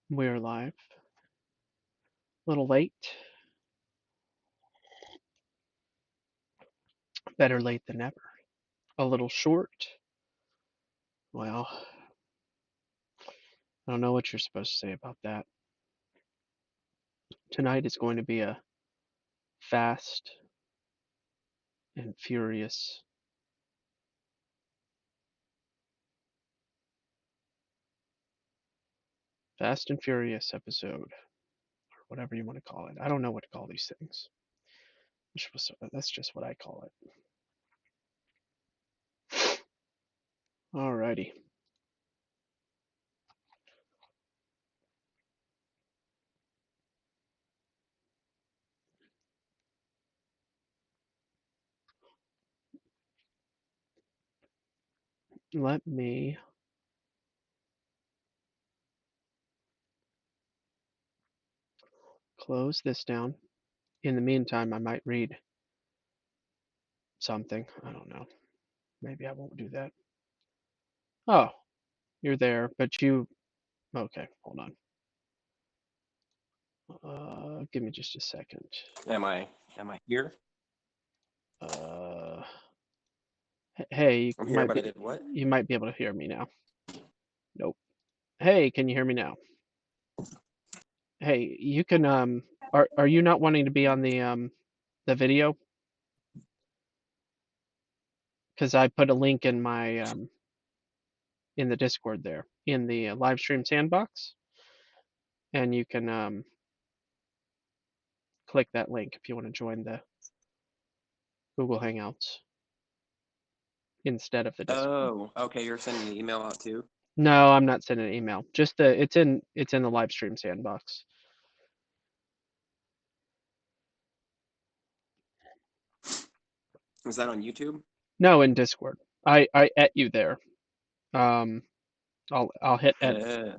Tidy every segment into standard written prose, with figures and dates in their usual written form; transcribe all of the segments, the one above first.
We're live. A little late. Better late than never. A little short. Well, I don't know what you're supposed to say about that. Tonight is going to be a fast and furious. Fast and Furious episode, or whatever you want to call it. I don't know what to call these things. That's just what I call it. Alrighty. Let me close this down. In the meantime, I might read something. I don't know. Maybe I won't do that. Oh, you're there, but you. Okay, hold on. Give me just a second. Am I here? Uh, hey, I'm here, but I did what? you might be able to hear me now. Nope. Hey, can you hear me now? Hey, you can are you not wanting to be on the video? Because I put a link in my in the Discord there in the live stream sandbox, and you can click that link if you want to join the Google Hangouts instead of the Discord. Oh, okay. You're sending the email out too. No, I'm not sending an email. Just the it's in the live stream sandbox. Is that on YouTube? No, in Discord. I et you there. Um, I'll hit et. Oh,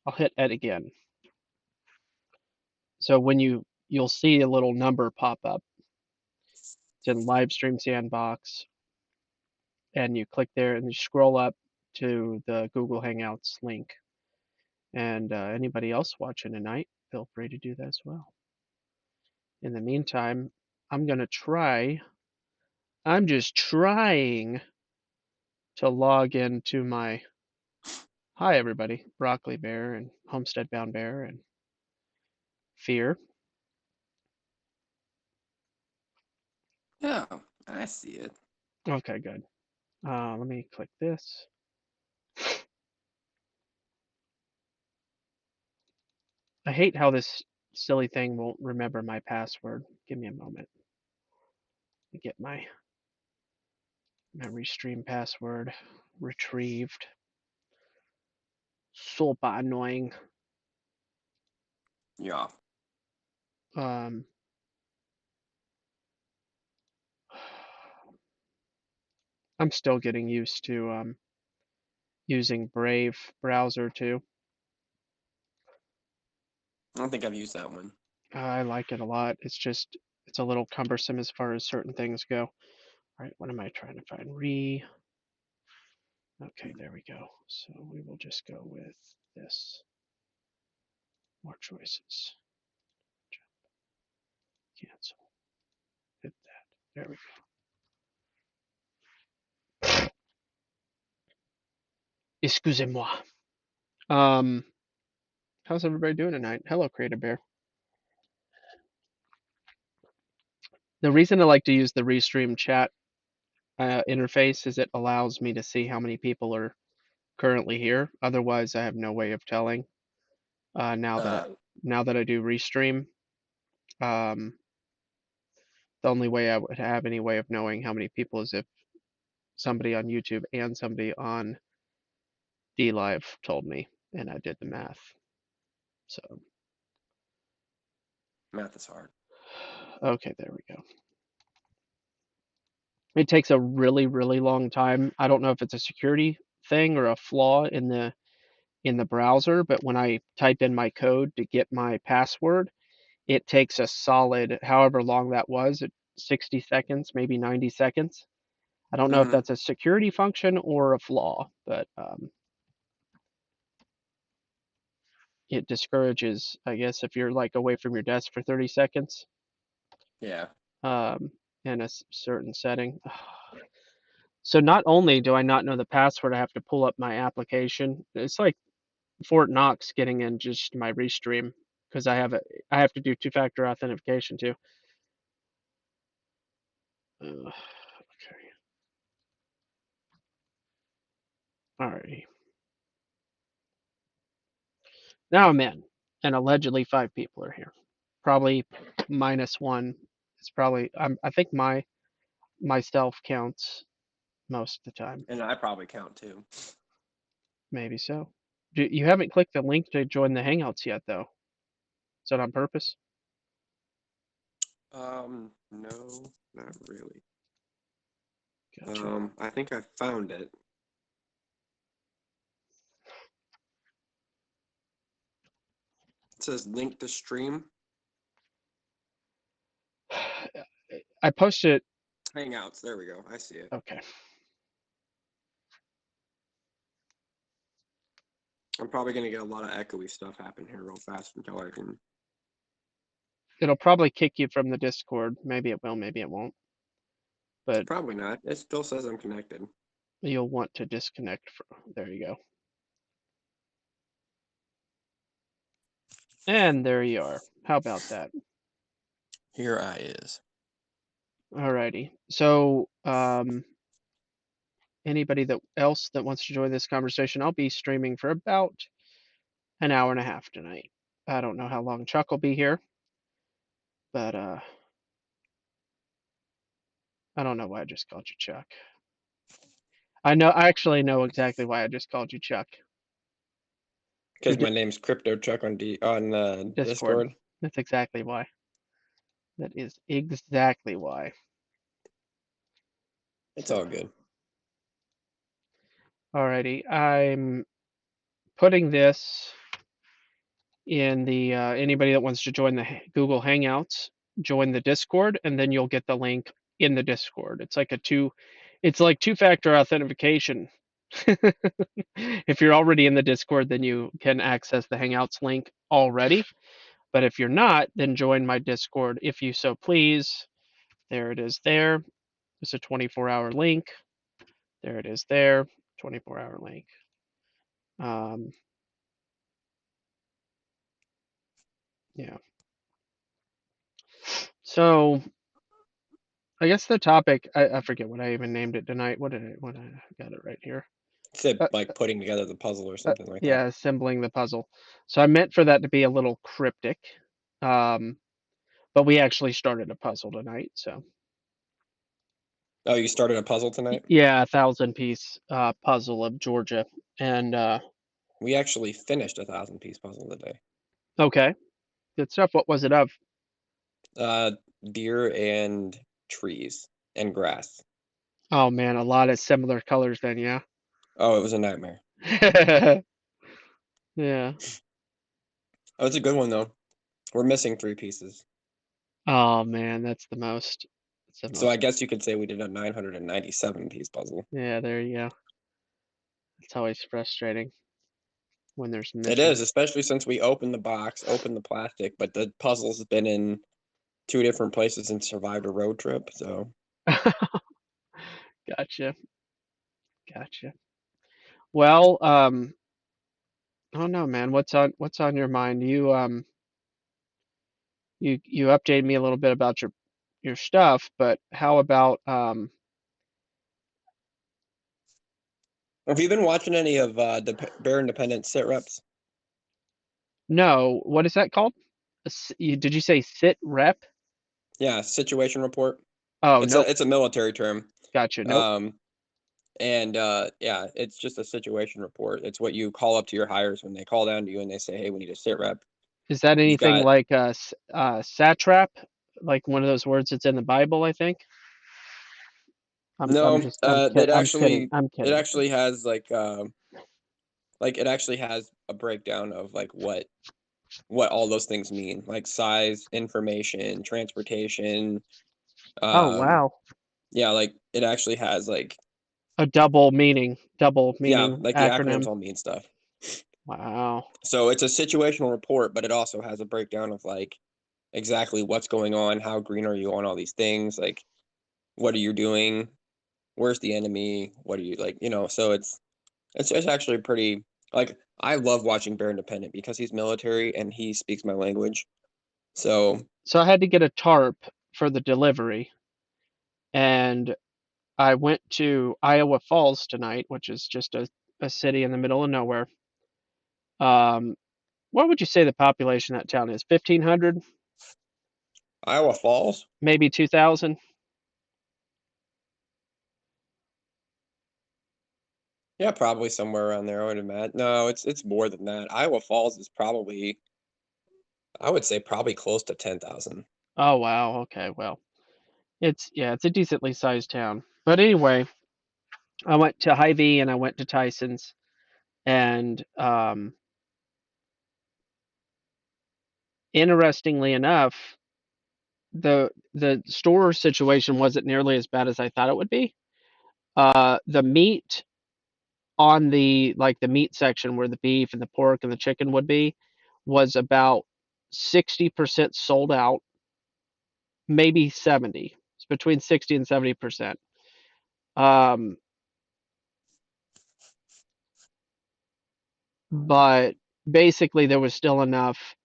I'll hit et again. So when you'll see a little number pop up. It's in live stream sandbox, and you click there and you scroll up to the Google Hangouts link. And anybody else watching tonight, feel free to do that as well. In the meantime, I'm gonna try. I'm just trying to log into my. Hi everybody, Broccoli Bear and Homestead Bound Bear and Fear. yeah. I see it. Okay, good. Let me click this. I hate how this silly thing won't remember my password. Give me a moment to get my Restream password retrieved. Super annoying. Yeah. Um, I'm still getting used to using Brave browser too. I don't think I've used that one. I like it a lot. It's a little cumbersome as far as certain things go. All right, what am I trying to find? Okay, there we go. So we will just go with this. More choices. Cancel. Hit that. There we go. Excusez-moi. How's everybody doing tonight? Hello, Creator Bear. The reason I like to use the Restream chat interface is it allows me to see how many people are currently here. Otherwise, I have no way of telling. Now that I do Restream, um, the only way I would have any way of knowing how many people is if somebody on YouTube and somebody on DLive told me, and I did the math. So. Math is hard. Okay, there we go. It takes a really, really long time. I don't know if it's a security thing or a flaw in the browser, but when I type in my code to get my password, it takes a solid however long that was, 60 seconds, maybe 90 seconds. I don't know if that's a security function or a flaw, but it discourages, I guess, if you're like away from your desk for 30 seconds Yeah. in a certain setting. So not only do I not know the password, I have to pull up my application. It's like Fort Knox getting in just my Restream because I have to do two-factor authentication too. Okay. Alrighty. Now I'm in, and allegedly 5 people are here. Probably -1. It's probably I think myself counts most of the time. And I probably count too. Maybe so. You haven't clicked the link to join the Hangouts yet, though. Is that on purpose? No, not really. Gotcha. I think I found it. It says link to stream. I posted. Hangouts. There we go. I see it. Okay. I'm probably gonna get a lot of echoey stuff happen here real fast until I can. It'll probably kick you from the Discord. Maybe it will, maybe it won't. But Probably not. It still says I'm connected. you'll want to disconnect. There you go. And there you are. How about that? Here I is. Alrighty. So, anybody else that wants to join this conversation, I'll be streaming for about an hour and a half tonight. I don't know how long Chuck will be here, but I don't know why I just called you Chuck. I actually know exactly why I just called you Chuck. Because my name's Crypto Chuck on Discord. That's exactly why. That is exactly why. It's all good. Alrighty, I'm putting this in the anybody that wants to join the Google Hangouts, join the Discord, and then you'll get the link in the Discord. It's like two-factor authentication. If you're already in the Discord, then you can access the Hangouts link already. But if you're not, then join my Discord if you so please. There it is there. It's a 24-hour link. There it is there, 24-hour link. Yeah. So I guess the topic, I forget what I even named it tonight. What I got it right here. Said like putting together the puzzle or something like Yeah, that. assembling the puzzle. So I meant for that to be a little cryptic. But we actually started a puzzle tonight, so. Oh, you started a puzzle tonight? Yeah, 1,000-piece puzzle of Georgia. And we actually finished a 1,000-piece puzzle today. Okay. Good stuff. What was it of? Deer and trees and grass. Oh man, a lot of similar colors then, yeah. Oh, it was a nightmare. Yeah. Oh, it's a good one though. We're missing 3 pieces. Oh man, that's the most. So I guess you could say we did a 997-piece puzzle. Yeah, there you go. It's always frustrating when there's missing. It is, especially since we opened the box, opened the plastic, but the puzzle's been in 2 different places and survived a road trip, so. Gotcha. Well, I don't know, man. What's on your mind? You updated me a little bit about your stuff, but how about Have you been watching any of Bear Independent sit reps? No, what is that called? Did you say sit rep? Yeah, situation report. Oh, no. It's a military term. Gotcha. Nope. And yeah, it's just a situation report. It's what you call up to your hires when they call down to you and they say, hey, we need a sit rep. Is that anything like satrap? Like one of those words that's in the Bible, I think? No, it actually I'm kidding. It actually has like it actually has a breakdown of like what all those things mean, like size, information, transportation. Oh wow. Yeah, like it actually has like a double meaning. Yeah, like acronym. the acronyms all mean stuff. Wow. So it's a situational report, but it also has a breakdown of like exactly what's going on, how green are you on all these things, like what are you doing, where's the enemy, what are you like, so it's actually pretty, like, I love watching Bear Independent because he's military and he speaks my language. So So I had to get a tarp for the delivery, and I went to Iowa Falls tonight, which is just a city in the middle of nowhere. Um, what would you say the population of that town is? 1,500, Iowa Falls, maybe 2,000? yeah, probably somewhere around there, I would imagine. No, it's more than that. Iowa Falls is probably, I would say, probably close to 10,000. Oh wow. Okay. Well, it's a decently sized town. But anyway, I went to Hy-Vee and I went to Tyson's, and interestingly enough, the store situation wasn't nearly as bad as I thought it would be. The meat on the meat section where the beef and the pork and the chicken would be was about 60% sold out, maybe 70. It's between 60 and 70%. Um, but basically there was still enough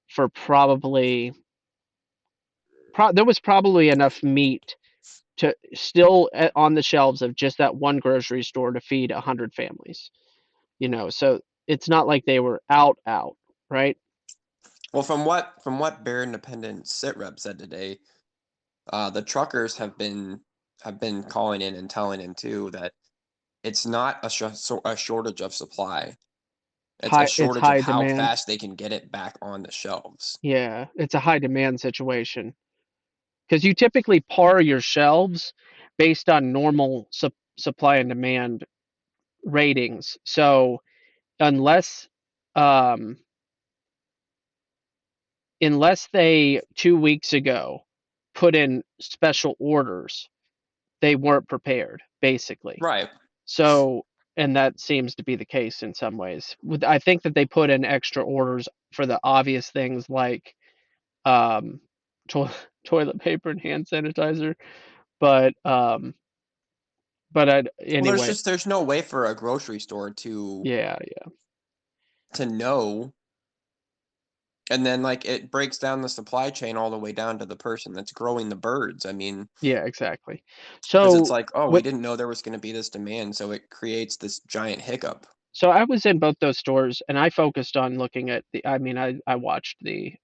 for there was probably enough meat to still on the shelves of just that one grocery store to feed 100 families. So it's not like they were out, right? Well, from what Bear Independent sit rep said today, the truckers have been calling in and telling him too that it's not a shortage of supply. It's a It's shortage of high how demand. fast they can get it back on the shelves. Yeah, it's a high demand situation because you typically par your shelves based on normal supply and demand ratings. So unless um, unless they 2 weeks ago put in special orders, they weren't prepared, basically. Right. So, and that seems to be the case in some ways. I think that they put in extra orders for the obvious things like um, to- toilet paper and hand sanitizer, but Well, anyway, there's no way for a grocery store to yeah, know, and then like it breaks down the supply chain all the way down to the person that's growing the birds. I mean, yeah, exactly. because it's So like, oh, we what? didn't know there was going to be this demand, so it creates this giant hiccup. So I was in both those stores, and I focused on looking at the. I mean, I watched the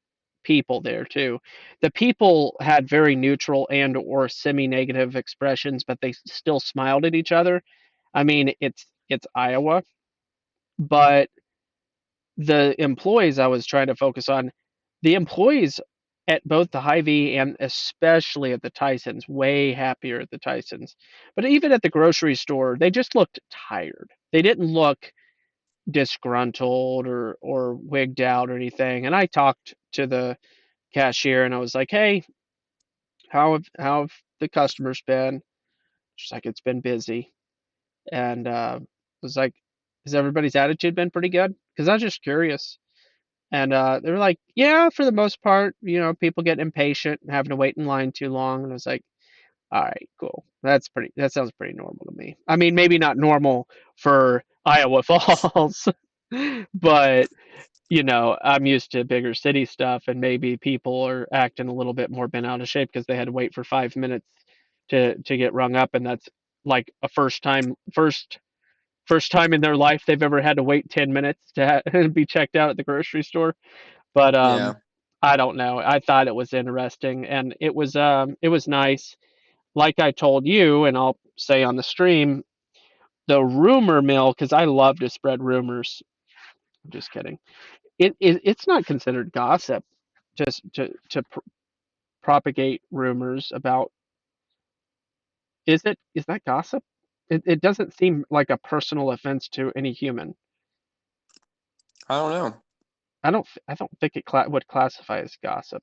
people there too. The people had very neutral and or semi-negative expressions, but they still smiled at each other. I mean, it's Iowa, but the employees I was trying to focus on, the employees at both the Hy-Vee and especially at the Tysons, way happier at the Tysons. But even at the grocery store, they just looked tired. They didn't look disgruntled or wigged out or anything. And I talked to the cashier and I was like, "Hey, how have the customers been?" She's like, "It's been busy." And was like, "Has everybody's attitude been pretty good?" Because I was just curious. And they were like, "Yeah, for the most part, people get impatient and having to wait in line too long." And I was like, "All right, cool. That sounds pretty normal to me. I mean, maybe not normal for Iowa Falls, but I'm used to bigger city stuff, and maybe people are acting a little bit more bent out of shape because they had to wait for 5 minutes to get rung up, and that's like a first time in their life they've ever had to wait 10 minutes to be checked out at the grocery store. But Yeah. I don't know. I thought it was interesting, and it was nice. Like I told you, and I'll say on the stream, the rumor mill, because I love to spread rumors. I'm just kidding. It's not considered gossip just to propagate rumors about. Is that gossip? It doesn't seem like a personal offense to any human. I don't know. I don't think it would classify as gossip.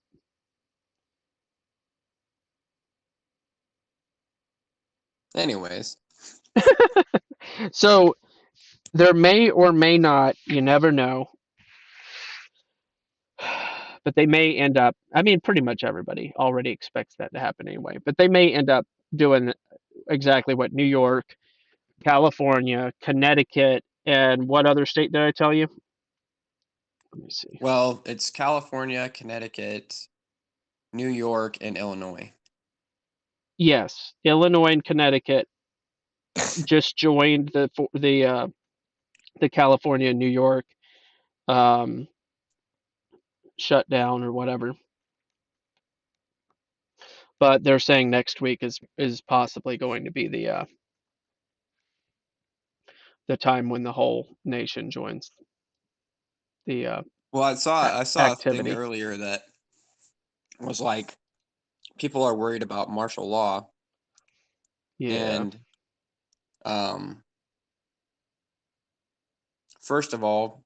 Anyways, So There may or may not, you never know, but they may end up, I mean, pretty much everybody already expects that to happen anyway, but they may end up doing exactly what New York, California, Connecticut, and what other state did I tell you? Let me see. Well, it's California, Connecticut, New York, and Illinois. Yes, Illinois and Connecticut just joined the California and New York um, shutdown or whatever. But they're saying next week is possibly going to be the time when the whole nation joins the Well, I saw a thing activity. earlier that was like people are worried about martial law, Yeah. and um, first of all,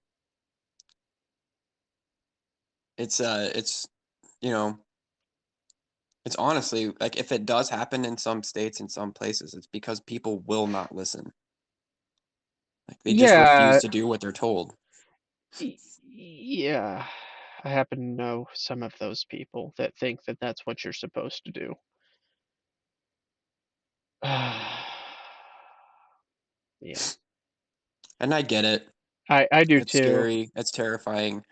it's you know, it's honestly like if it does happen in some states in some places, it's because people will not listen. Like they just refuse Yeah. to do what they're told. Yeah. I happen to know some of those people that think that that's what you're supposed to do. Yeah. And I get it. I do It's too. scary, it's terrifying,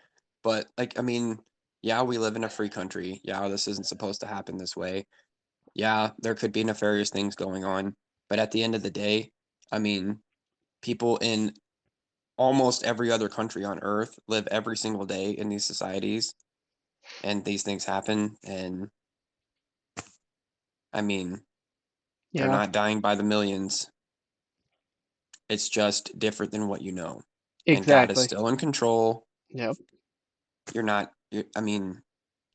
but like I mean, yeah, we live in a free country. Yeah, this isn't supposed to happen this way. Yeah, there could be nefarious things going on, but at the end of the day, I mean, people in almost every other country on earth live every single day in these societies, and these things happen, and I mean, they're Yeah. not dying by the millions. It's just different than what you know. And God is Exactly. still in control. Yep. You're not, I mean,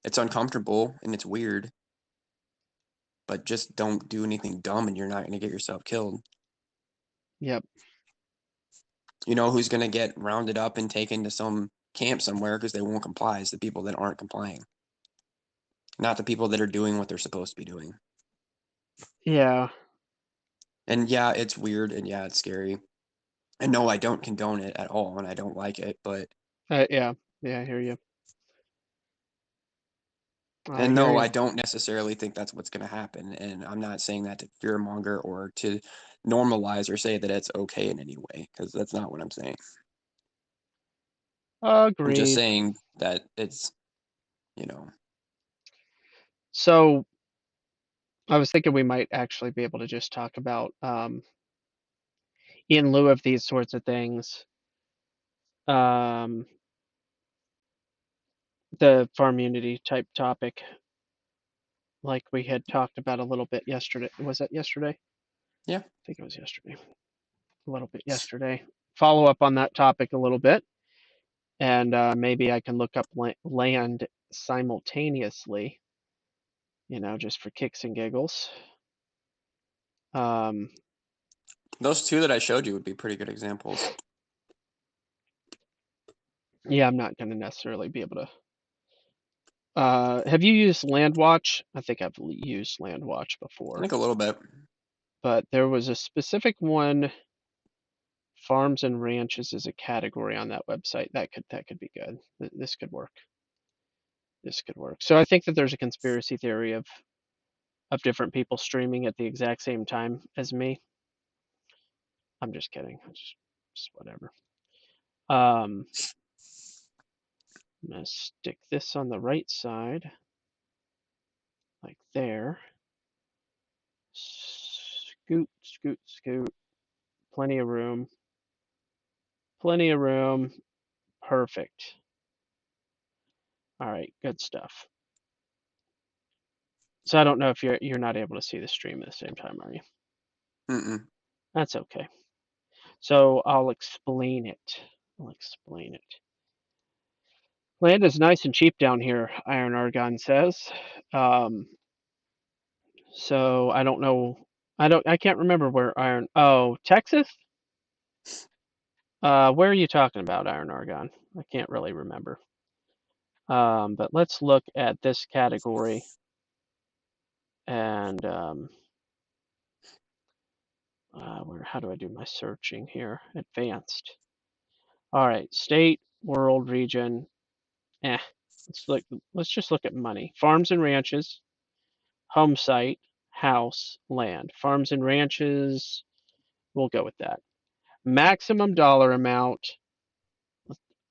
it's uncomfortable and it's weird, but just don't do anything dumb and you're not going to get yourself killed. Yep. You know who's going to get rounded up and taken to some camp somewhere because they won't comply is the people that aren't complying, not the people that are doing what they're supposed to be doing. Yeah. And yeah, it's weird and yeah, it's scary. And no, I don't condone it at all and I don't like it, but Yeah. Yeah, I hear you. I and hear no, you. I don't necessarily think that's what's going to happen. And I'm not saying that to fearmonger or to normalize or say that it's okay in any way, because that's not what I'm saying. I'm just Agreed. saying that it's, you know, So I was thinking we might actually be able to just talk about in lieu of these sorts of things, um, the farm unity type topic, like we had talked about a little bit yesterday. Was that yesterday? yeah. I think it was yesterday. A little bit yesterday. Follow up on that topic a little bit, and maybe I can look up land simultaneously, just for kicks and giggles. Um, Those two that I showed you would be pretty good examples. yeah, I'm not going to necessarily be able to. Have you used Landwatch? I think I've used Landwatch I before, think a little bit. but there was a specific one. Farms and ranches is a category on that website. That could be good. This could work. This could work. So I think that there's a conspiracy theory of different people streaming at the exact same time as me. I'm just kidding. It's just whatever. I'm gonna stick this on the right side, like there. Scoot, scoot, scoot. Plenty of room. Plenty of room. Perfect. All right, good stuff. So I don't know if you're not able to see the stream at the same time, are you? Mm-mm. That's okay. So I'll explain it. I'll explain it. Land is nice and cheap down here, Iron Argon says. Um, so I don't know. I can't remember where Iron. Oh, Texas? Where are you talking about, Iron Argon? I can't really remember. But let's look at this category and how do I do my searching here? Advanced. All right, state, world, region. Eh, let's just look at money. Farms and ranches, home site, house, land. Farms and ranches, we'll go with that. Maximum dollar amount,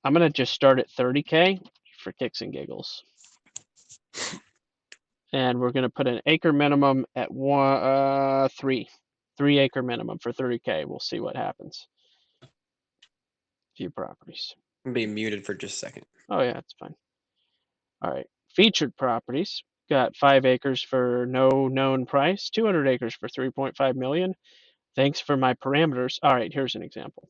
I'm going to just start at 30K for kicks and giggles. And we're going to put an acre minimum at 3 acre minimum for 30K. We'll see what happens. View properties. I'm being muted for just a second. Oh yeah, it's fine. All right, featured properties. Got 5 acres for no known price, 200 acres for 3.5 million. Thanks for my parameters. All right, here's an example.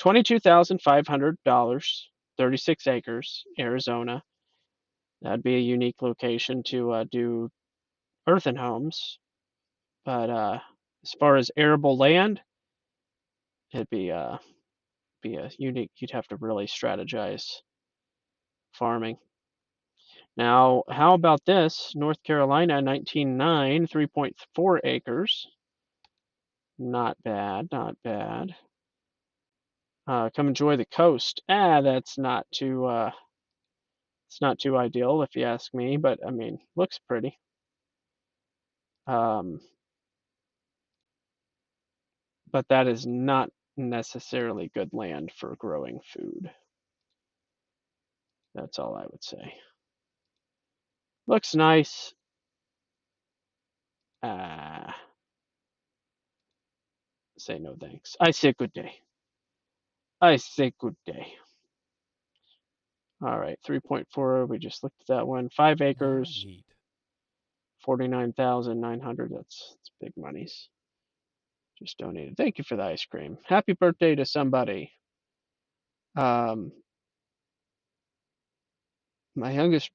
$22,500, 36 acres, Arizona. That'd be a unique location to do earthen homes. But as far as arable land, it'd be a unique. You'd have to really strategize farming. Now, how about this? North Carolina, 19.9, 3.4 acres. Not bad, not bad. Come enjoy the coast. That's not too it's not too ideal if you ask me, but I mean, looks pretty. But that is not necessarily good land for growing food. That's all I would say. Looks nice. Say no thanks. I say good day. I say good day. All right, 3.4. We just looked at that one. 5 acres, 49,900. That's big monies. Just donated. Thank you for the ice cream. Happy birthday to somebody. My youngest's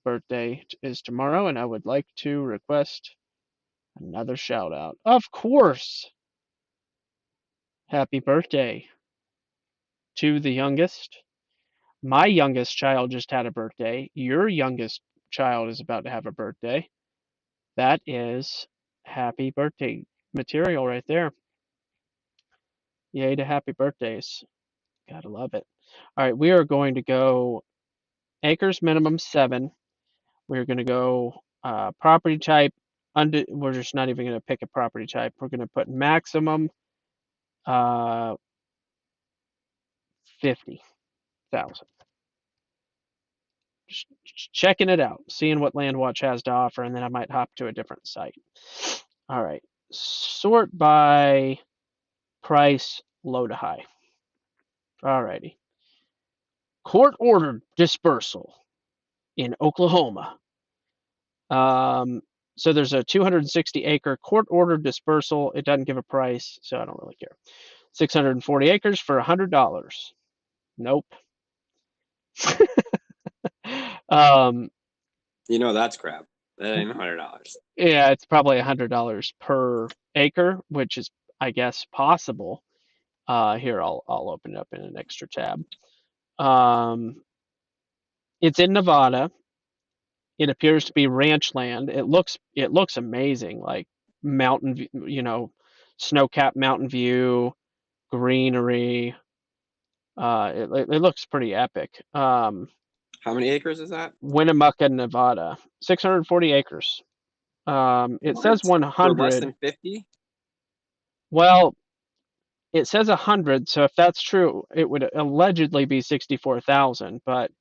birthday is tomorrow, and I would like to request another shout out. Of course. Happy birthday to the youngest. My youngest child just had a birthday. Your youngest child is about to have a birthday. That is happy birthday material right there. Yay to happy birthdays. Gotta love it. All right, we are going to go acres minimum 7. We're going to go property type. We're just not even going to pick a property type. We're going to put maximum 50,000. Just checking it out, seeing what LandWatch has to offer, and then I might hop to a different site. All right, sort by price, low to high. All righty. Court-ordered dispersal in Oklahoma. So there's a 260-acre court-ordered dispersal. It doesn't give a price, so I don't really care. 640 acres for $100. Nope. That's crap. That ain't $100. Yeah, it's probably $100 per acre, which is, I guess, possible. Here, I'll open it up in an extra tab. It's in Nevada. It appears to be ranch land. It looks amazing, like mountain, snow-capped mountain view, greenery. It looks pretty epic. How many acres is that? Winnemucca, Nevada, 640 acres. It says 100. For less than 50? Well, it says 100, so if that's true, it would allegedly be 64,000. But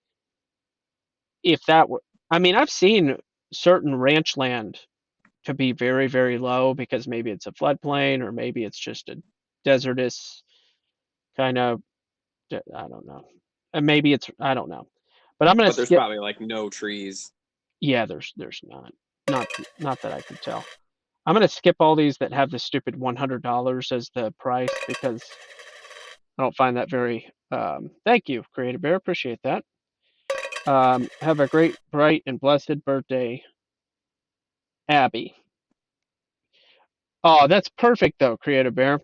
if that were, I mean, I've seen certain ranch land to be very, very low because maybe it's a floodplain or maybe it's just a desertous kind of, I don't know. And maybe it's, I don't know. But I'm gonna But there's skip. probably like no trees. Yeah, there's not that I can tell. I'm gonna skip all these that have the stupid $100 as the price because I don't find that very. Thank you, Creative Bear. Appreciate that. Have a great, bright, and blessed birthday, Abby. Oh, that's perfect though, Creative Bear.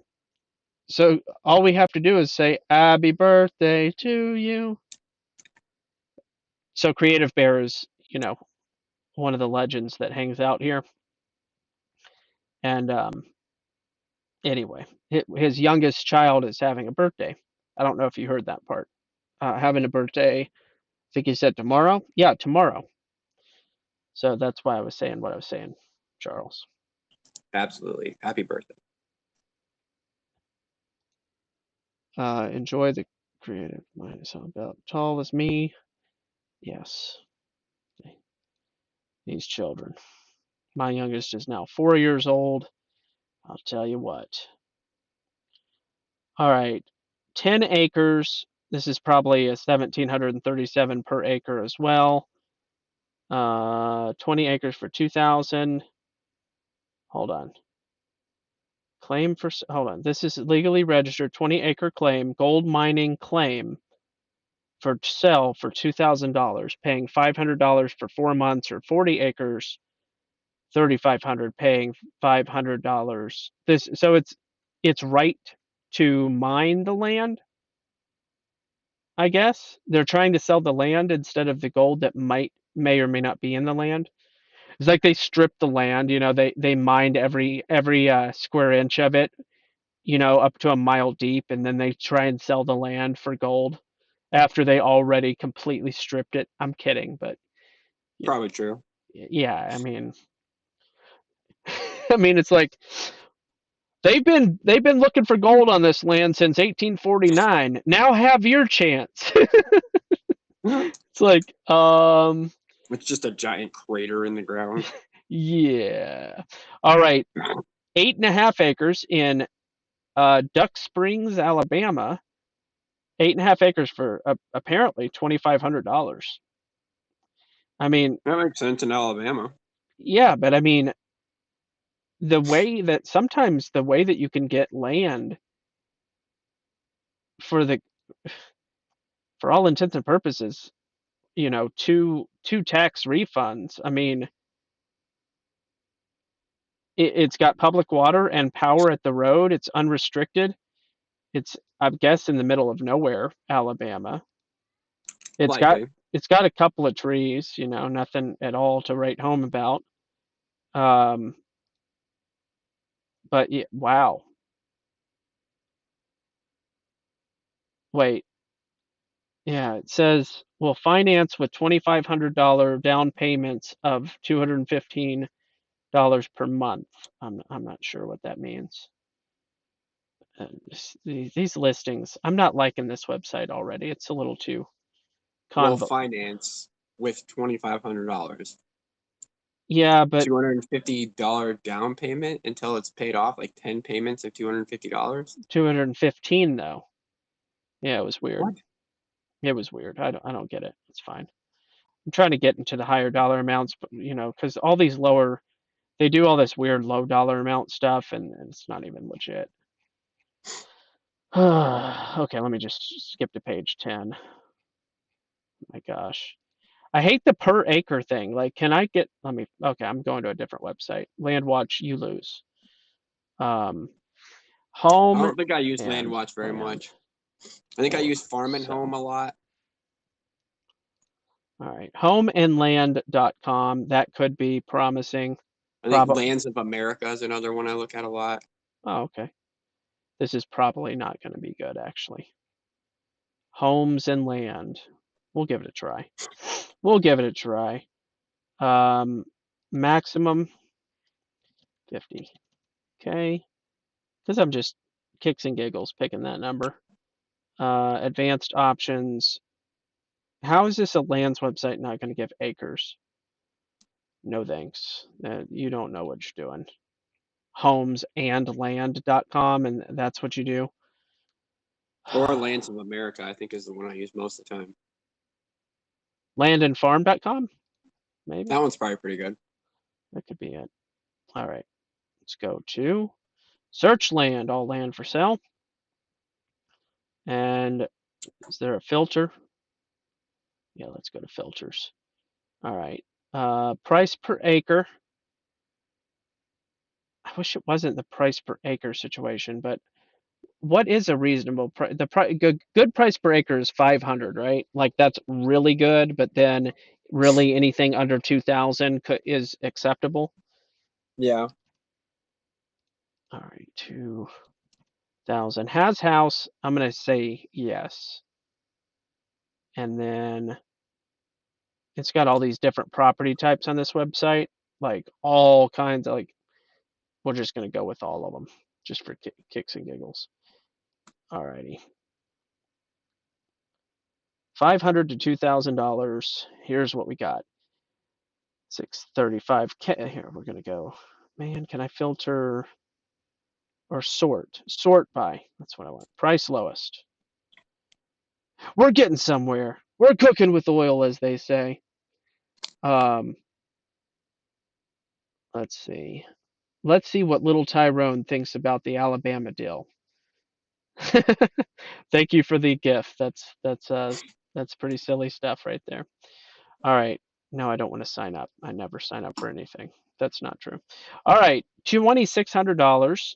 So all we have to do is say happy birthday to you. So Creative Bear is, one of the legends that hangs out here. And anyway, his youngest child is having a birthday. I don't know if you heard that part. Having a birthday. I think he said tomorrow. Yeah, tomorrow. So that's why I was saying what I was saying, Charles. Absolutely. Happy birthday. Enjoy the creative mind. It's all about tall as me. Yes, these children. My youngest is now 4 years old. I'll tell you what. All right, 10 acres. This is probably a 1,737 per acre as well. 20 acres for 2,000. Hold on. Claim for, hold on. This is legally registered 20-acre claim, gold mining claim for sale for $2,000, paying $500 for 4 months, or 40 acres, 3,500, paying $500. So it's right to mine the land, I guess. They're trying to sell the land instead of the gold that may or may not be in the land. It's like they stripped the land, they mined every square inch of it, up to a mile deep, and then they try and sell the land for gold after they already completely stripped it. I'm kidding, but Probably true. yeah, I mean, it's like they've been looking for gold on this land since 1849. Now have your chance. It's like, It's just a giant crater in the ground. yeah. All right, 8.5 acres in Duck Springs, Alabama. 8.5 acres for apparently $2,500. I mean, That makes sense in Alabama. yeah, but I mean, sometimes the way that you can get land for for all intents and purposes, two tax refunds. I mean, it's got public water and power at the road. It's unrestricted. It's, I guess, in the middle of nowhere, Alabama. It's got Likely. it's got a couple of trees, nothing at all to write home about. Um, but yeah, wow. Wait, yeah, it says will finance with $2,500 down payments of $215 per month. I'm not sure what that means. These listings, I'm not liking this website already. It's a little too Will convoluted. finance with $2,500. Yeah, but $250 down payment until it's paid off, like 10 payments of $250. 215 though. Yeah, it was weird. What? It was weird. I don't get it. It's fine. I'm trying to get into the higher dollar amounts, but because all these they do all this weird low dollar amount stuff, and it's not even legit. Okay, let me just skip to page 10. My gosh. I hate the per acre thing. Like, okay, I'm going to a different website. Landwatch, you lose. I Home don't think I use and LandWatch very land. much. I think I use Farm and So, Home a lot. all right, homeandland.com. That could be promising. I think Lands of America is another one I look at a lot. Oh, okay. This is probably not going to be good, actually. Homes and land. We'll give it a try. We'll give it a try. Maximum 50. Okay. Because I'm just kicks and giggles picking that number. Advanced options. How is this a lands website not going to give acres? No thanks. You don't know what you're doing. Homesandland.com, and that's what you do. Or Lands of America, I think, is the one I use most of the time. Landandfarm.com, maybe? That one's probably pretty good. That could be it. All right. Let's go to search land, all land for sale. And is there a filter? Yeah, let's go to filters. All right. Price per acre. I wish it wasn't the price per acre situation, but what is a reasonable price? Good price per acre is 500, right? Like that's really good, but then really anything under 2,000 is acceptable. Yeah. All right, 2,000. Has house, I'm going to say yes. And then it's got all these different property types on this website, like all kinds of, like, we're just going to go with all of them just for kicks and giggles. All righty. $500 to $2,000. Here's what we got. 635K. Here, we're going to go. Man, can I filter or sort? Sort by. That's what I want. Price lowest. We're getting somewhere. We're cooking with oil, as they say. Let's see. Let's see what little Tyrone thinks about the Alabama deal. Thank you for the gift. That's pretty silly stuff right there. All right. No, I don't want to sign up. I never sign up for anything. That's not true. All right. $2,600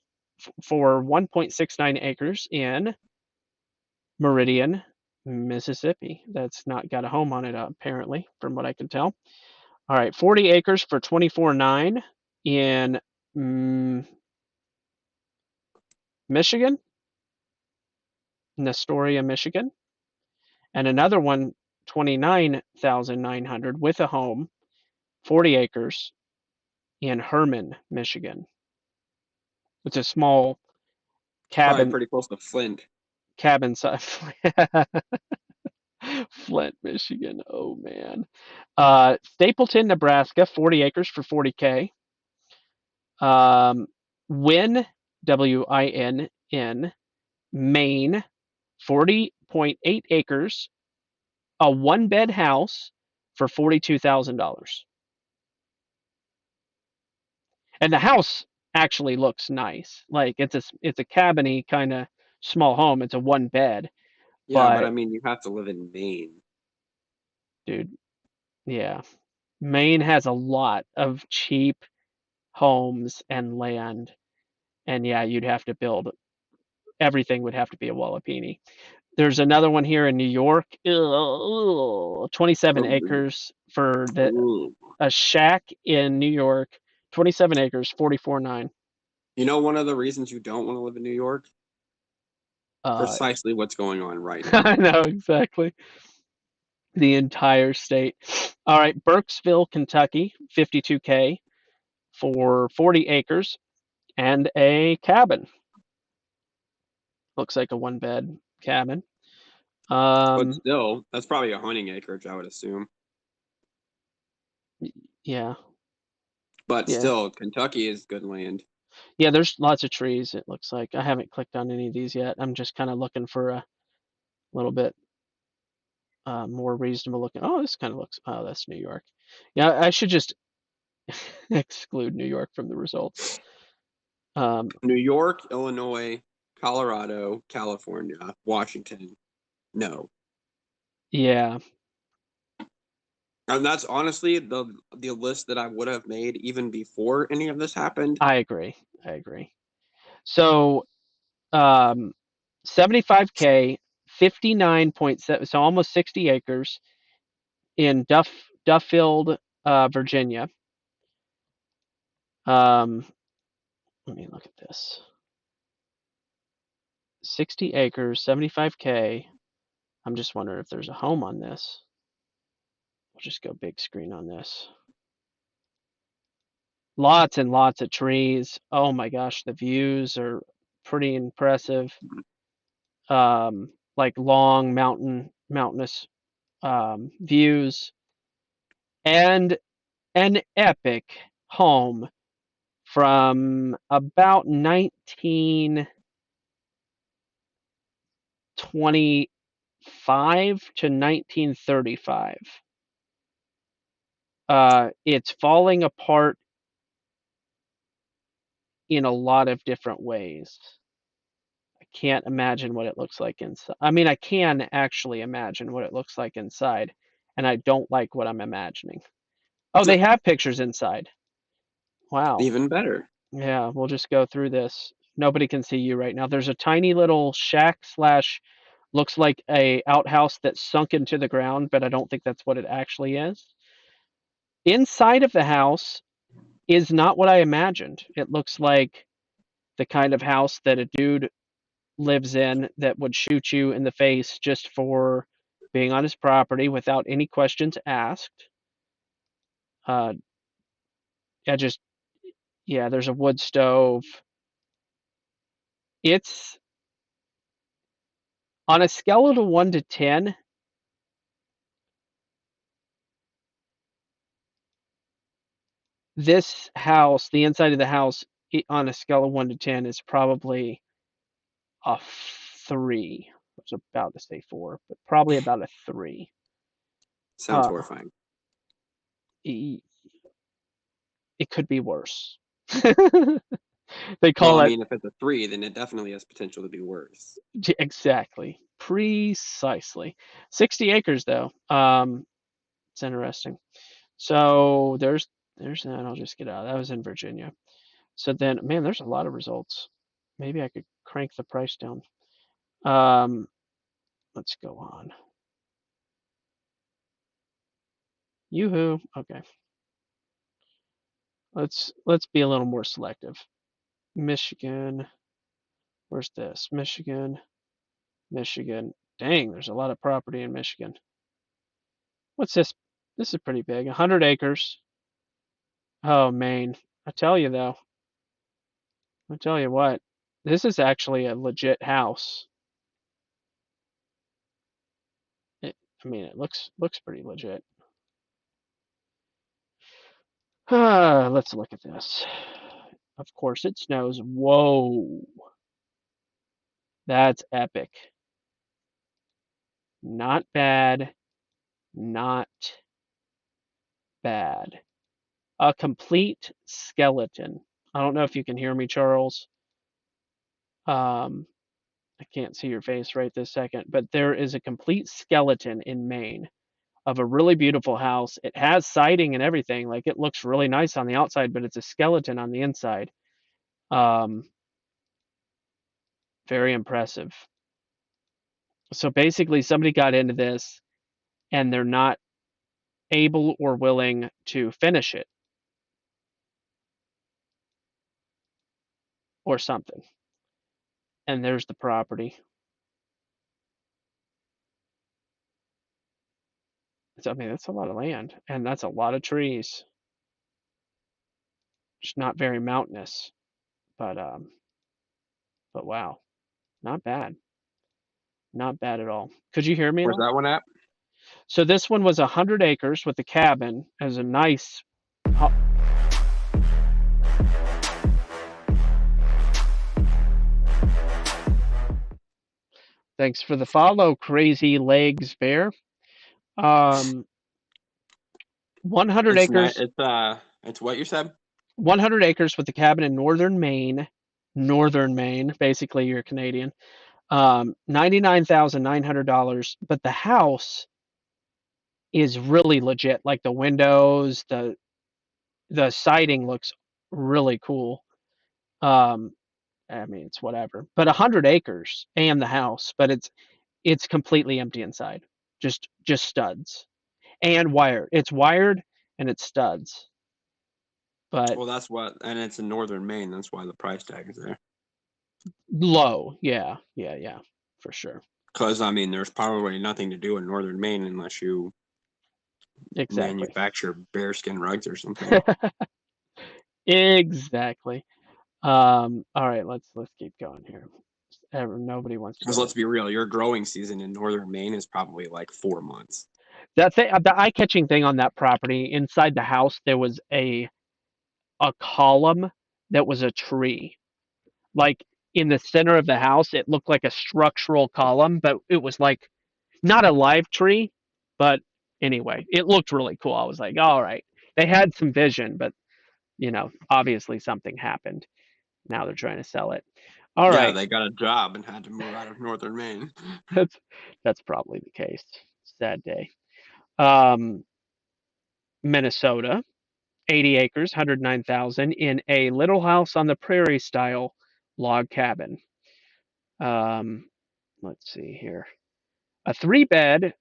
for 1.69 acres in Meridian, Mississippi. That's not got a home on it, apparently, from what I can tell. All right. 40 acres for 24.9 in Michigan, Nestoria, Michigan. And another one, 29,900 with a home, 40 acres in Herman, Michigan. It's a small Probably cabin pretty close to Flint. size. Flint, Michigan. Oh man. Stapleton, Nebraska, 40 acres for 40K. Wynn, WINN, Maine, 40.8 acres, a one-bed house for $42,000. And the house actually looks nice. Like it's a cabiny kind of small home. It's a one bed, Yeah, but I but mean, you have to live in Maine. dude, yeah. Maine has a lot of cheap homes and land. And yeah, you'd have to build everything would have to be a Wallapini. There's another one here in New York. 27 Oh, acres for ooh. a shack in New York. 27 acres, 44.9. You know, one of the reasons you don't want to live in New York? Uh, Precisely what's going on right I now. know exactly. The entire state. All right, Burkesville, Kentucky, 52K for 40 acres and a cabin. Looks like a one bed cabin. But Um, still, that's probably a hunting acreage, I would assume. yeah, But yeah, still, Kentucky is good land. yeah. There's lots of trees. It looks like I haven't clicked on any of these yet. I'm just kind of looking for a little bit more reasonable looking. Oh, this kind of looks. Oh, that's New York. Yeah, I should just exclude New York from the results. New York, Illinois, Colorado, California, Washington. No. Yeah, And that's honestly the list that I would have made even before any of this happened. I agree. I agree. So, um, 75K, 59.7, so almost 60 acres in Duffield, Virginia. Um, Let me look at this. 60 acres, 75K. I'm just wondering if there's a home on this. We'll just go big screen on this. Lots and lots of trees. Oh my gosh, the views are pretty impressive. Like long mountainous views, and an epic home from about 1925 to 1935. It's falling apart in a lot of different ways. I can't imagine what it looks like inside. I mean, I can actually imagine what it looks like inside, and I don't like what I'm imagining. Oh, they have pictures inside. Wow. Even better. Yeah, we'll just go through this. Nobody can see you right now. There's a tiny little shack slash looks like a outhouse that's sunk into the ground, but I don't think that's what it actually is. Inside of the house is not what I imagined. It looks like the kind of house that a dude lives in that would shoot you in the face just for being on his property without any questions asked. Uh, I just, yeah, there's a wood stove. It's on a scale of 1 to 10. This house, the inside of the house, on a scale of 1 to 10 is probably a 3. I was about to say 4, but probably about a 3. Sounds Uh, horrifying. it could be worse. They Well, call I it mean, if it's a 3, then it definitely has potential to be worse. exactly, precisely. 60 acres though. It's interesting. So there's that. I'll just get out. That was in Virginia. So then, man, there's a lot of results. Maybe I could crank the price down. Let's go on. Yoo-hoo. Okay. Let's be a little more selective. Michigan. Where's this? Michigan. Michigan. Dang, there's a lot of property in Michigan. What's this? This is pretty big. 100 acres. Oh, Maine. I tell you though. I tell you what. This is actually a legit house. I mean, it looks pretty legit. Let's look at this. Of course, it snows. Whoa. That's epic. Not bad. Not bad. A complete skeleton. I don't know if you can hear me, Charles. I can't see your face right this second, but there is a complete skeleton in Maine of a really beautiful house. It has siding and everything. Like it looks really nice on the outside, but it's a skeleton on the inside. Very impressive. So basically, somebody got into this and they're not able or willing to finish it or something. And there's the property. So, I mean, that's a lot of land and that's a lot of trees. It's not very mountainous, but wow, not bad. Not bad at all. Could you hear me at Where's all? that one at? So this one was 100 acres with a cabin as a nice. Thanks for the follow, Crazy Legs Bear. 100 acres. It's what you said? 100 acres with a cabin in northern Maine. Northern Maine, basically you're Canadian. $99,900, but the house is really legit. Like the windows, the siding looks really cool. I mean, it's whatever. But 100 acres and the house, but it's completely empty inside. Just studs and wired. It's wired and it's studs. But Well, and it's in northern Maine. That's why the price tag is there. low. Yeah, for sure. Because, I mean, there's probably nothing to do in northern Maine unless you Exactly. manufacture bearskin rugs or something. Exactly. All right, let's keep going here. Nobody wants to Because go. let's be real, your growing season in northern Maine is probably like 4 months. The eye-catching thing on that property, inside the house, there was a column that was a tree. Like in the center of the house, it looked like a structural column, but it was like not a live tree, but anyway, it looked really cool. I was like, all right, they had some vision, but obviously something happened. Now they're trying to sell it. All Yeah, right, they got a job and had to move out of northern Maine. that's probably the case. Sad day. Minnesota, 80 acres, 109,000 in a little house on the prairie style log cabin. Let's see here. A 3-bed.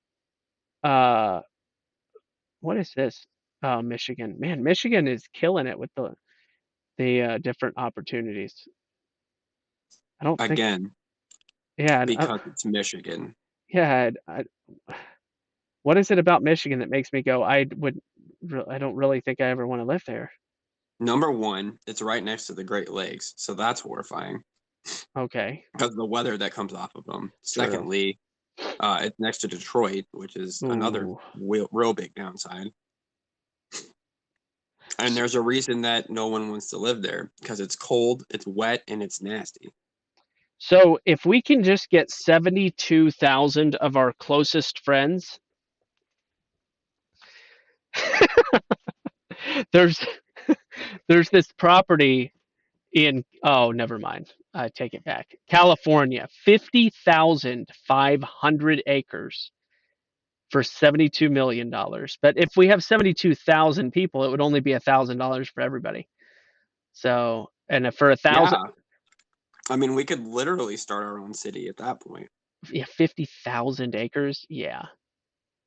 What is this? Oh, Michigan. Man, Michigan is killing it with the different opportunities. I don't think. Again, Yeah. because it's Michigan. Yeah. What is it about Michigan that makes me go? I don't really think I ever want to live there. Number one, it's right next to the Great Lakes, so that's horrifying Okay. because of the weather that comes off of them. Secondly, it's next to Detroit, which is another Ooh. real big downside. And there's a reason that no one wants to live there because it's cold, it's wet, and it's nasty. So if we can just get 72,000 of our closest friends, there's there's this property in, oh, never mind. I take it back. California, 50,500 acres for $72 million. But if we have 72,000 people, it would only be $1,000 for everybody. So, and for 1,000, Yeah. I mean, we could literally start our own city at that point. yeah, 50,000 acres. Yeah.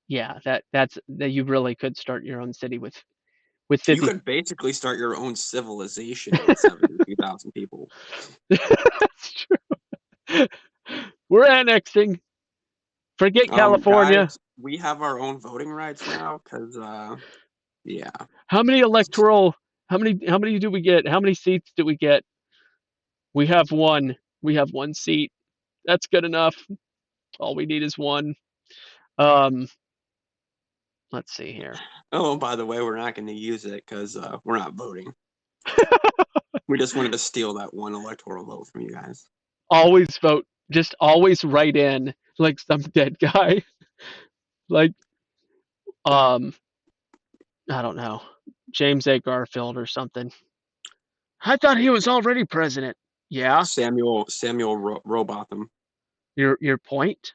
Yeah, that you really could start your own city with You 50. could basically start your own civilization with 72,000 people. That's true. We're annexing. Forget California. Guys, we have our own voting rights now because, yeah. How many electoral? How many do we get? How many seats do we get? We have one. We have one seat. That's good enough. All we need is one. Um, let's see here. Oh, by the way, we're not going to use it because we're not voting. We just wanted to steal that one electoral vote from you guys. Always vote. Just always write in like some dead guy. Like, I don't know, James A. Garfield or something. I thought he was already president. Yeah, Samuel Robotham. your point.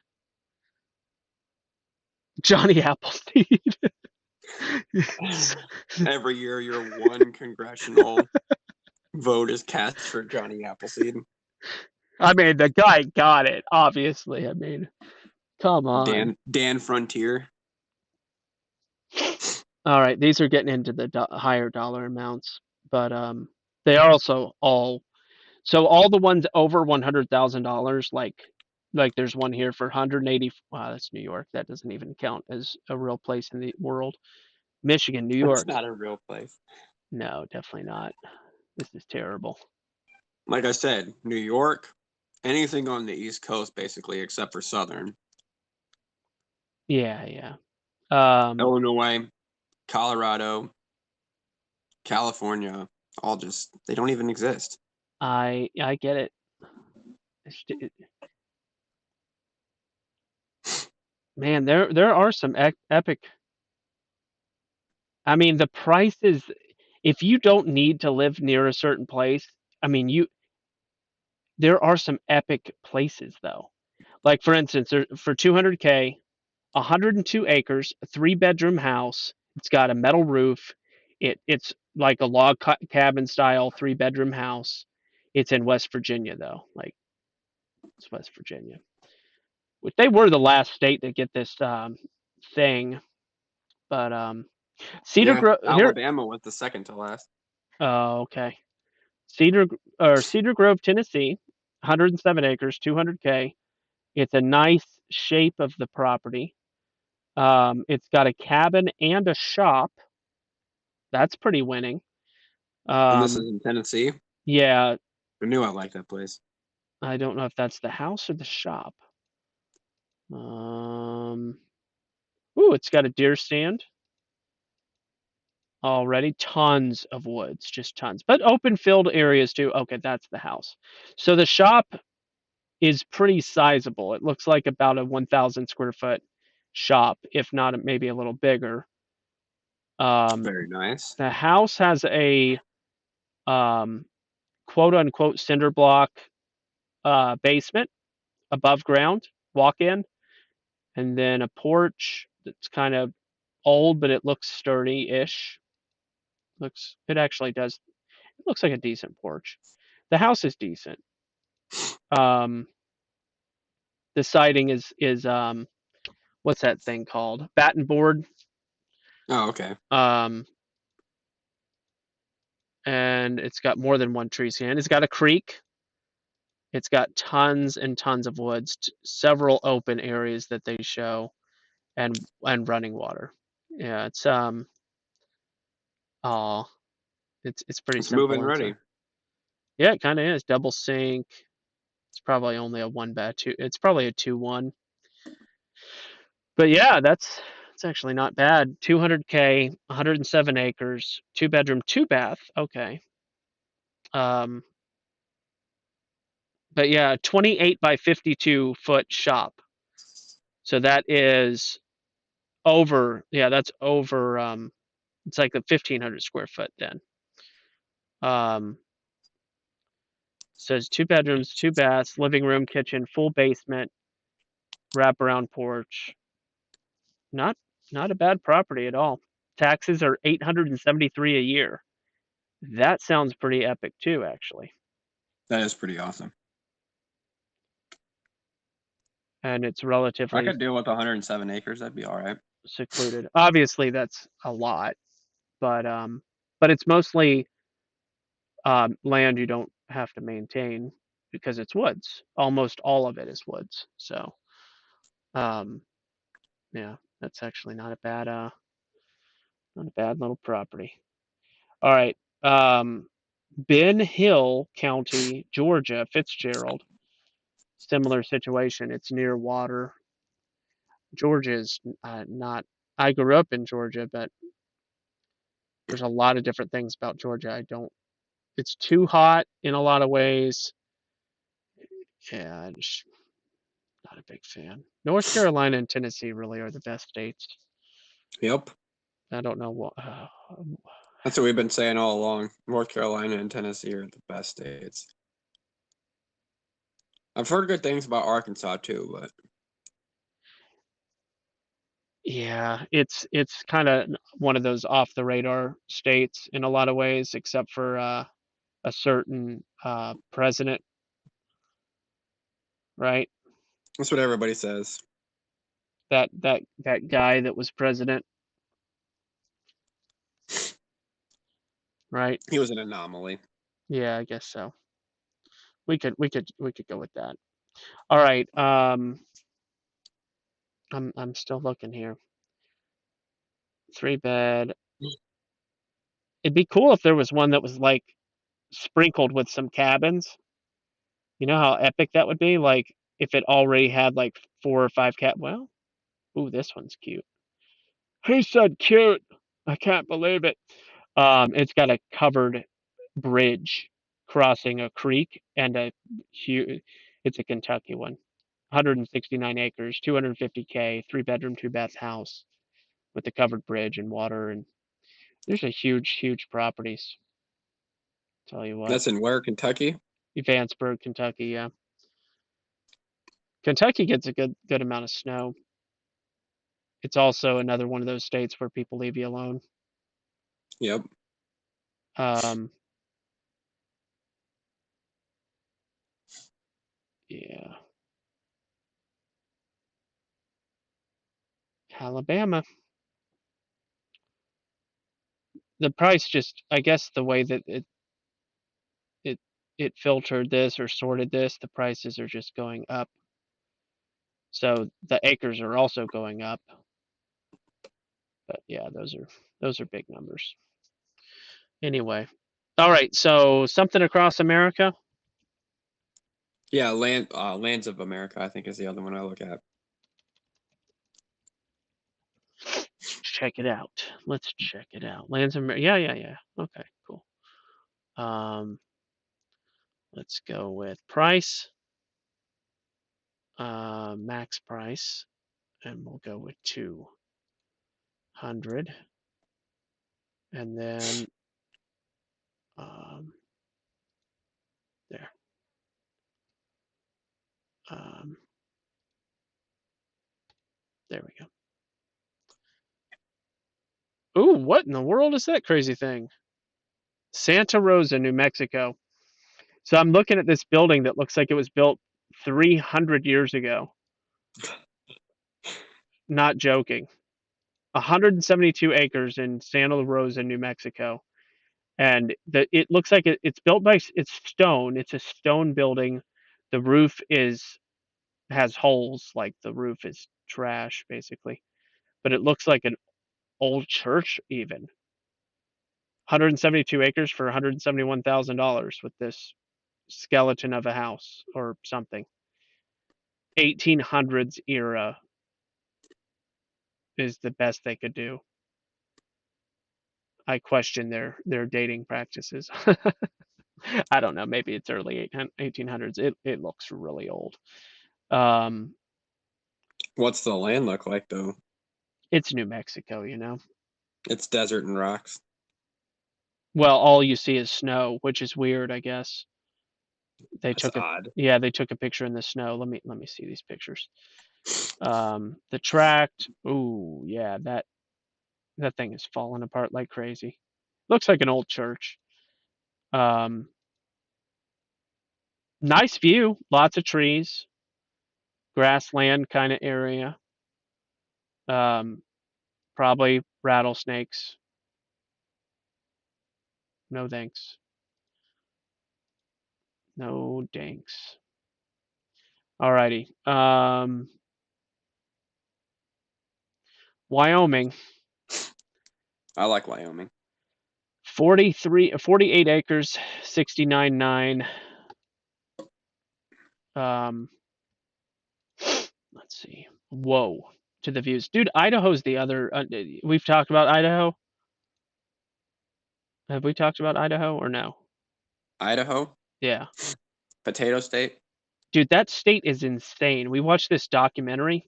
Johnny Appleseed. Every year, your one congressional vote is cast for Johnny Appleseed. I mean, the guy got it, obviously. I mean, come on. Dan Frontier. All right, these are getting into the higher dollar amounts, but they are also all, so all the ones over $100,000, like there's one here for 180. Wow, that's New York. That doesn't even count as a real place in the world. Michigan, New York. It's not a real place. No, definitely not. This is terrible. Like I said, New York, anything on the East Coast, basically, except for Southern. Yeah, yeah. Illinois, Colorado, California, all just, they don't even exist. I get it. Man, there are some epic. I mean, the prices, if you don't need to live near a certain place, I mean, there are some epic places though. Like for instance, for 200K, 102 acres, a 3-bedroom house. It's got a metal roof. It's like a log cabin style 3-bedroom house. It's in West Virginia though. Like, it's West Virginia. Which they were the last state to get this thing. But Cedar Grove here. Alabama was the second to last. Oh, okay. Cedar Grove, Tennessee, 107 acres, 200K. It's a nice shape of the property. It's got a cabin and a shop. That's pretty winning. And this is in Tennessee. Yeah, I knew I liked that place. I don't know if that's the house or the shop. Ooh, it's got a deer stand. Already tons of woods, just tons, but open field areas too. Okay, that's the house. So the shop is pretty sizable. It looks like about a 1,000 square foot shop, if not maybe a little bigger. Very nice. The house has a quote unquote cinder block basement above ground, walk in, and then a porch that's kind of old, but it looks sturdy-ish. It actually does. It looks like a decent porch. The house is decent. The siding is what's that thing called? Batten board. Oh, okay. And it's got more than one tree stand. It's got a creek. It's got tons and tons of woods, several open areas that they show, and running water. Yeah, it's oh, it's pretty It's moving simple ready. inside. Yeah, it kind of is. Double sink. It's probably only a 1 bed. It's probably a 2-1. But yeah, that's actually not bad. 200K, 107 acres, 2-bedroom, 2-bath. Okay. But yeah, 28 by 52 foot shop. So that is over. Yeah, that's over. It's like a 1,500 square foot then. Says 2 bedrooms, 2 baths, living room, kitchen, full basement, wraparound porch. Not a bad property at all. Taxes are $873 a year. That sounds pretty epic too, actually. That is pretty awesome. And it's I relatively could deal with 107 acres. That'd be all right. secluded. Obviously, that's a lot, but it's mostly land you don't have to maintain because it's woods. Almost all of it is woods. So, yeah, that's actually not a bad little property. All right, Ben Hill County, Georgia, Fitzgerald. Similar situation. It's near water. Georgia is not. I grew up in Georgia, but there's a lot of different things about Georgia. It's too hot in a lot of ways. Yeah, I'm just not a big fan. North Carolina and Tennessee really are the best states. Yep. I don't know what. That's what we've been saying all along. North Carolina and Tennessee are the best states. I've heard good things about Arkansas too, but Yeah, it's kind of one of those off the radar states in a lot of ways, except for a certain president, right? that's what everybody says. That guy that was president, right? He was an anomaly. Yeah, I guess so. We could go with that. All right. I'm still looking here. 3-bed. It'd be cool if there was one that was like sprinkled with some cabins. You know how epic that would be? Like if it already had like 4 or 5 Well, ooh, this one's cute. He said cute. I can't believe it. It's got a covered bridge crossing a creek and a huge. It's a Kentucky one. 169 acres, 250K, 3-bedroom, 2-bath house with the covered bridge and water, and there's a huge properties. Tell you what, That's in where, Kentucky? Evansburg, Kentucky. Yeah, Kentucky gets a good amount of snow. It's also another one of those states where people leave you alone. Yep. Yeah. Alabama. The price just, I guess the way that it filtered this or sorted this, the prices are just going up. So the acres are also going up. But yeah, those are big numbers. Anyway. All right, so something across America. Yeah, Lands of America, I think, is the other one I look at. Check it out. Let's check it out. Lands of America. Yeah. Okay, cool. Let's go with price. Max price, and we'll go with 200. And then there. There we go. Ooh, what in the world is that crazy thing? Santa Rosa, New Mexico. So I'm looking at this building that looks like it was built 300 years ago. Not joking. 172 acres in Santa Rosa, New Mexico. And it looks like it's built by, it's stone. It's a stone building The roof has holes, like the roof is trash basically, but it looks like an old church even. 172 acres for $171,000 with this skeleton of a house or something. 1800s era is the best they could do. I question their dating practices. I don't know. Maybe it's early 1800s. It looks really old. What's the land look like though? It's New Mexico, you know. It's desert and rocks. Well, all you see is snow, which is weird, I guess. They That's took a odd. yeah, they took a picture in the snow. Let me see these pictures. The tract. Ooh, yeah, that thing is falling apart like crazy. Looks like an old church. Nice view, lots of trees, grassland kind of area. Probably rattlesnakes. No thanks. No thanks. Alrighty. Wyoming, I like Wyoming. 48 acres, 69.9. Let's see. Whoa, to the views, dude. Idaho's the other. We've talked about Idaho. Have we talked about Idaho or no? Idaho, Yeah, potato state. dude, that state is insane. We watched this documentary.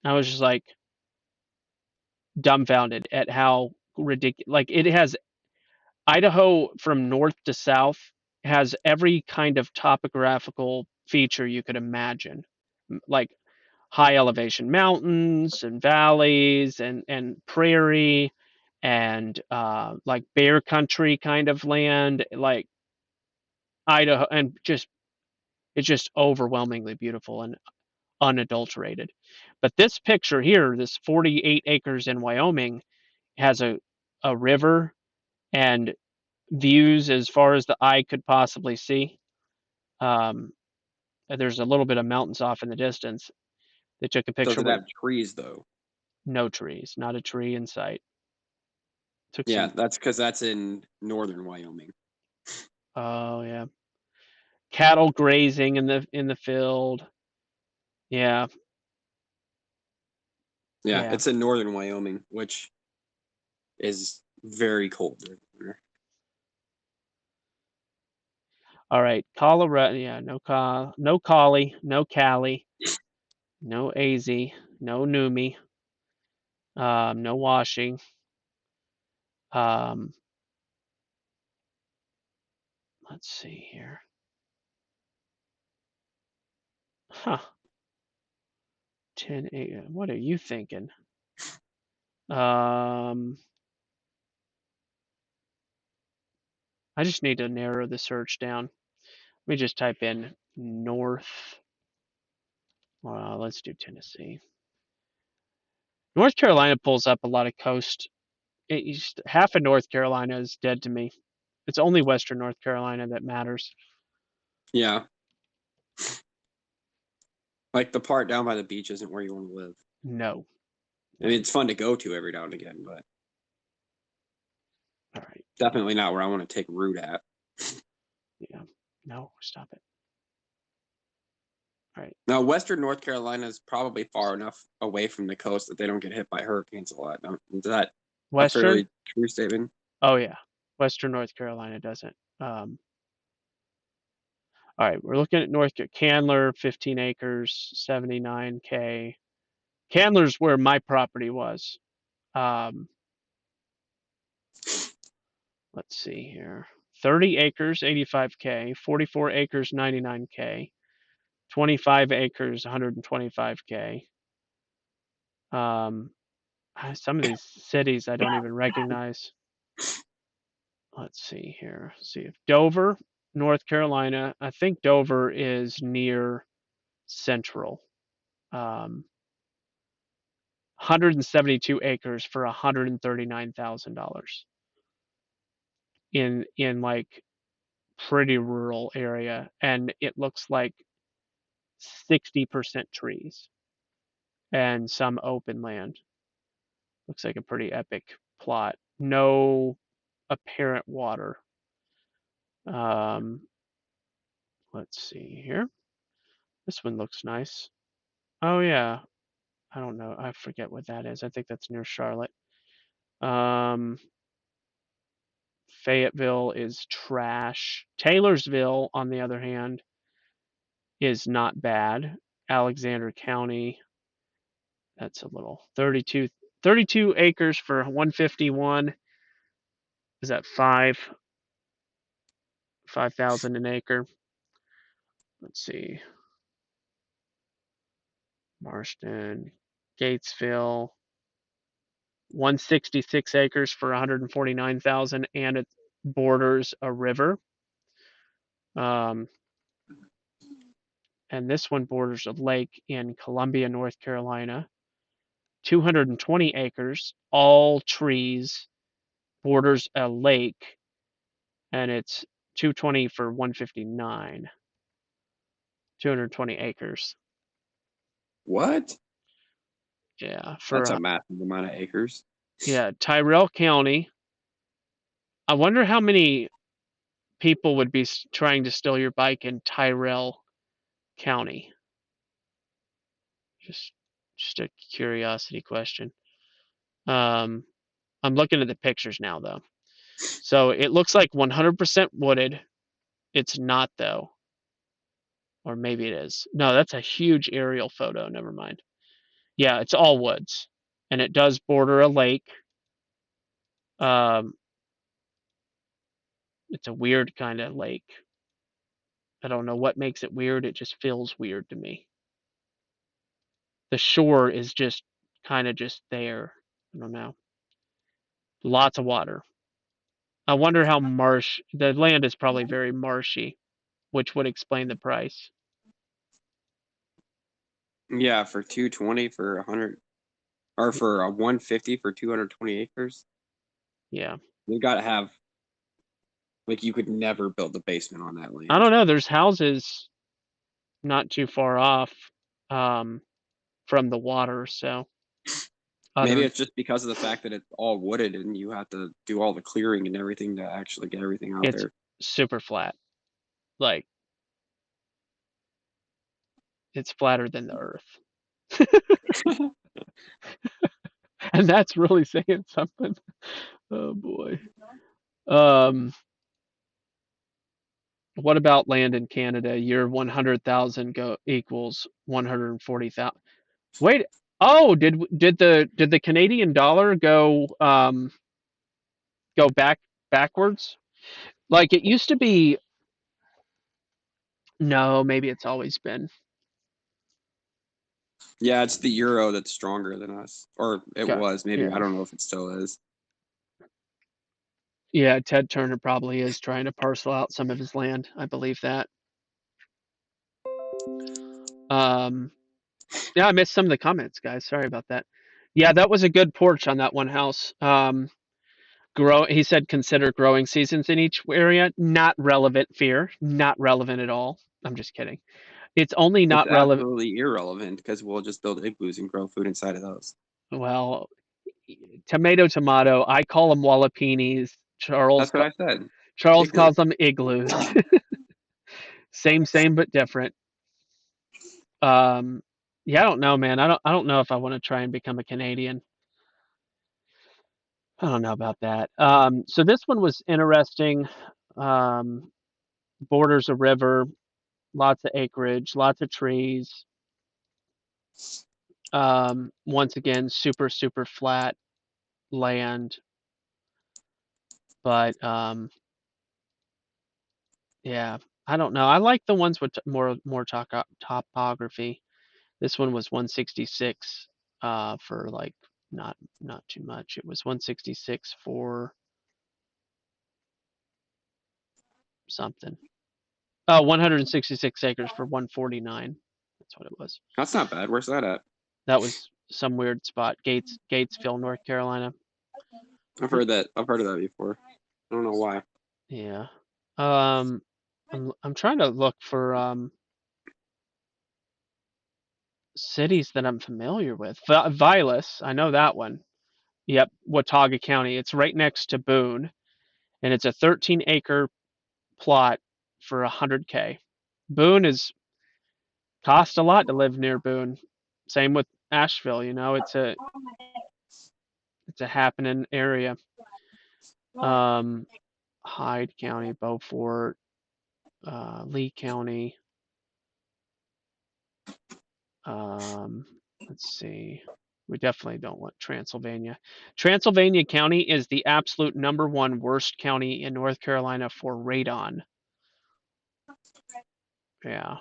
I was just like dumbfounded at how ridiculous. Like it has Idaho from north to south has every kind of topographical feature you could imagine, like high elevation mountains and valleys and prairie and like bear country kind of land, like Idaho, and just it's just overwhelmingly beautiful and unadulterated. But this picture here, this 48 acres in Wyoming, has a river and views as far as the eye could possibly see. There's a little bit of mountains off in the distance. They took a Does picture it with have trees though? no trees, not a tree in sight. Took Yeah, some. that's because that's in northern Wyoming. Oh yeah, cattle grazing in the field. Yeah, Yeah, yeah. it's in northern Wyoming, which is very cold during the winter. All right, Colorado. Yeah, no Collie, no Cali, no AZ, no Numi, no washing. Um, let's see here. Huh. 10 a.m. What are you thinking? I just need to narrow the search down. Let me just type in North. Well, let's do Tennessee. North Carolina pulls up a lot of coast. Half of North Carolina is dead to me. It's only Western North Carolina that matters. Yeah. Like the part down by the beach isn't where you want to live. No. I mean, it's fun to go to every now and again, but All right. definitely not where I want to take root at. Yeah. No, stop it. All right. Now, Western North Carolina is probably far enough away from the coast that they don't get hit by hurricanes a lot. Is that a Western? fairly true statement? Oh yeah. Western North Carolina doesn't. All right, we're looking at Candler, 15 acres, 79K. Candler's where my property was. Let's see here. 30 acres, 85K. 44 acres, 99K. 25 acres, 125K. Some of these cities I don't even recognize. Let's see here. See if Dover, North Carolina. I think Dover is near Central. 172 acres for $139,000 in like pretty rural area, and it looks like 60% trees and some open land. Looks like a pretty epic plot. No apparent water. Let's see here. This one looks nice. Oh yeah. I don't know. I forget what that is. I think that's near Charlotte. Fayetteville is trash. Taylorsville, on the other hand, is not bad. Alexander County, that's a little 32 acres for 151. Is that 5,000 an acre? Let's see. Marston, Gatesville, 166 acres for 149,000, and it borders a river. And this one borders a lake in Columbia, North Carolina. 220 acres, all trees, borders a lake, and it's 220 for 159. 220 acres. What? Yeah, That's a massive amount of acres. Yeah, Tyrrell County. I wonder how many people would be trying to steal your bike in Tyrrell County. Just a curiosity question. I'm looking at the pictures now though. So it looks like 100% wooded. It's not though. Or maybe it is. No, that's a huge aerial photo. Never mind. Yeah, it's all woods. And it does border a lake. It's a weird kind of lake. I don't know what makes it weird. It just feels weird to me. The shore is just kind of just there. I don't know. Lots of water. I wonder how the land is probably very marshy, which would explain the price. Yeah, for 220 for 100, or for a 150 for 220 acres. Yeah. You got to have, like, you could never build a basement on that land. I don't know. There's houses not too far off from the water, so. Maybe it's just because of the fact that it's all wooded and you have to do all the clearing and everything to actually get everything out there. Super flat. Like, it's flatter than the earth. And that's really saying something. Oh boy. What about land in Canada? Your 100,000 equals 140,000. Wait. Oh, did the Canadian dollar go backwards? Like it used to be. No, maybe it's always been. Yeah, it's the euro that's stronger than us, or it was. Maybe yeah. I don't know if it still is. Yeah, Ted Turner probably is trying to parcel out some of his land. I believe that. Yeah, I missed some of the comments, guys. Sorry about that. Yeah, that was a good porch on that one house. He said consider growing seasons in each area. Not relevant, Fear. Not relevant at all. I'm just kidding. It's only not relevant. Absolutely irrelevant because we'll just build igloos and grow food inside of those. Well, tomato. I call them walapinis. That's what I said. Charles calls them igloos. Same, but different. Yeah, I don't know, man. I don't know if I want to try and become a Canadian. I don't know about that. So this one was interesting. Borders a river, lots of acreage, lots of trees. Once again, super flat land. But yeah, I don't know. I like the ones with more topography. This one was 166 for like not too much. It was 166 for something. Oh, 166 acres for 149. That's what it was. That's not bad. Where's that at? That was some weird spot. Gatesville, North Carolina. I've heard that. I've heard of that before. I don't know why. Yeah. I'm trying to look for cities that I'm familiar with. Vilas, I know that one. Yep, Watauga County. It's right next to Boone, and it's a 13-acre plot for $100K. Boone is cost a lot to live near Boone. Same with Asheville. It's a happening area. Hyde County, Beaufort, Lee County. Let's see. We definitely don't want Transylvania. Transylvania County is the absolute #1 worst county in North Carolina for radon. Yeah.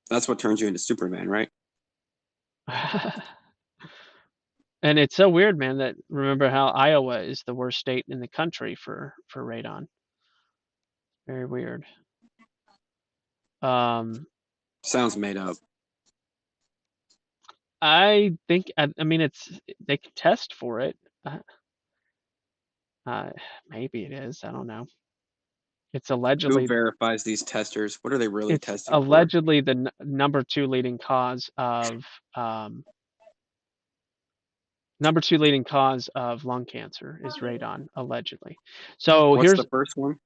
That's what turns you into Superman, right? And it's so weird, man, that remember how Iowa is the worst state in the country for radon. Very weird. Sounds made up. I think I mean they can test for it. Maybe it is. I don't know. It's Who allegedly verifies these testers? What are they really it's testing allegedly the #2 leading cause of lung cancer is radon, allegedly. So for? What's here's the first one?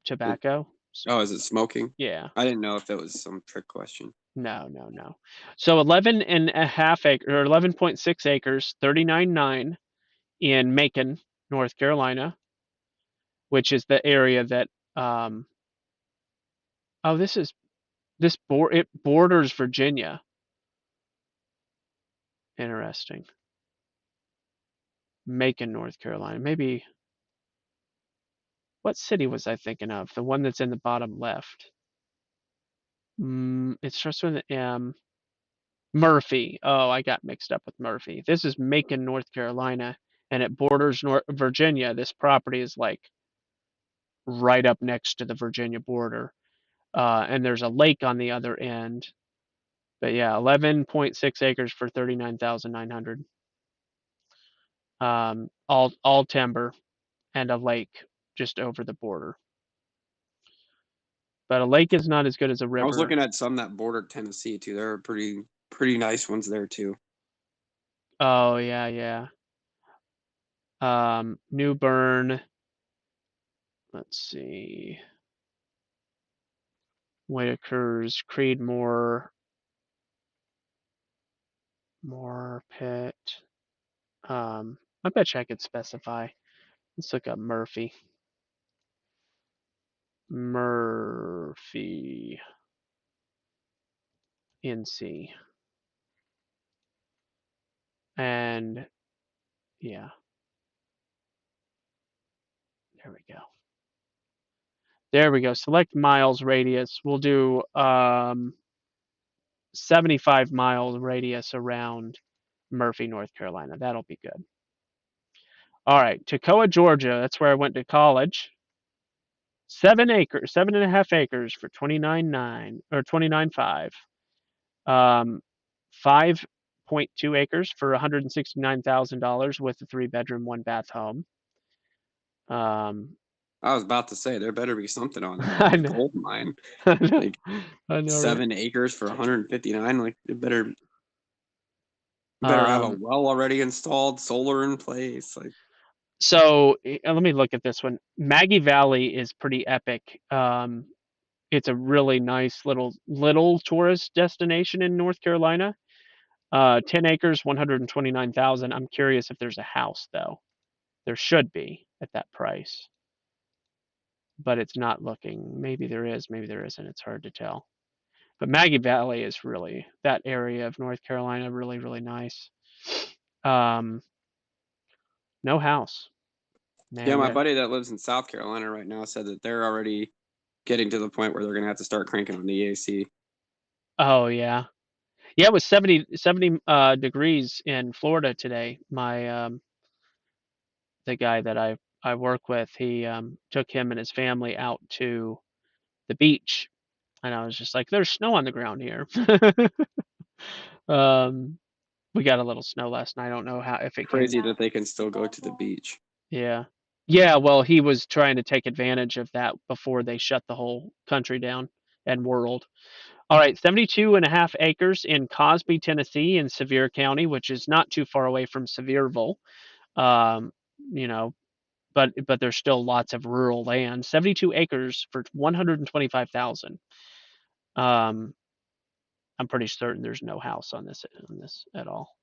tobacco. Oh, is it smoking? Yeah. I didn't know if that was some trick question. No. So 11.5 acres or 11.6 acres, 39.9 in Macon, North Carolina, which is the area that it borders Virginia. Interesting. Macon, North Carolina. Maybe what city was I thinking of? The one that's in the bottom left. It starts with an M. Murphy. Oh, I got mixed up with Murphy. This is Macon, North Carolina, and it borders Virginia. This property is like right up next to the Virginia border. And there's a lake on the other end. But yeah, 11.6 acres for $39,900. All timber and a lake just over the border. But a lake is not as good as a river. I was looking at some that bordered Tennessee too. There are pretty nice ones there too. Oh yeah. New Bern. Let's see. Whitakers, Creedmoor, Moorpit. I bet you I could specify. Let's look up Murphy. Murphy. NC. And yeah. There we go. Select miles radius. We'll do 75 miles radius around Murphy, North Carolina. That'll be good. All right, Toccoa, Georgia. That's where I went to college. 7.5 acres for $29.9 or $29.5. 5.2 acres for $169,000 with a 3-bedroom, 1-bath home. I was about to say there better be something on I that know. gold mine. I know, 7 acres for 159. Like it better have a well already installed, solar in place. Like so let me look at this one. Maggie Valley is pretty epic. It's a really nice little tourist destination in North Carolina. 10 acres, 129,000. I'm curious if there's a house though. There should be at that price, but it's not looking. Maybe there is, maybe there isn't. It's hard to tell. But Maggie Valley is really, that area of North Carolina, really, really nice. No house. Man, yeah, my buddy that lives in South Carolina right now said that they're already getting to the point where they're gonna have to start cranking on the AC. Oh yeah. Yeah, it was 70 degrees in Florida today. My the guy that I work with, he took him and his family out to the beach, and I was just like, "There's snow on the ground here." We got a little snow last night. I don't know if it Crazy came. that they can still go to the beach. Yeah. Well, he was trying to take advantage of that before they shut the whole country down and world. All right, 72.5 acres in Cosby, Tennessee, in Sevier County, which is not too far away from Sevierville. You know, but there's still lots of rural land. 72 acres for 125,000. I'm pretty certain there's no house on this at all.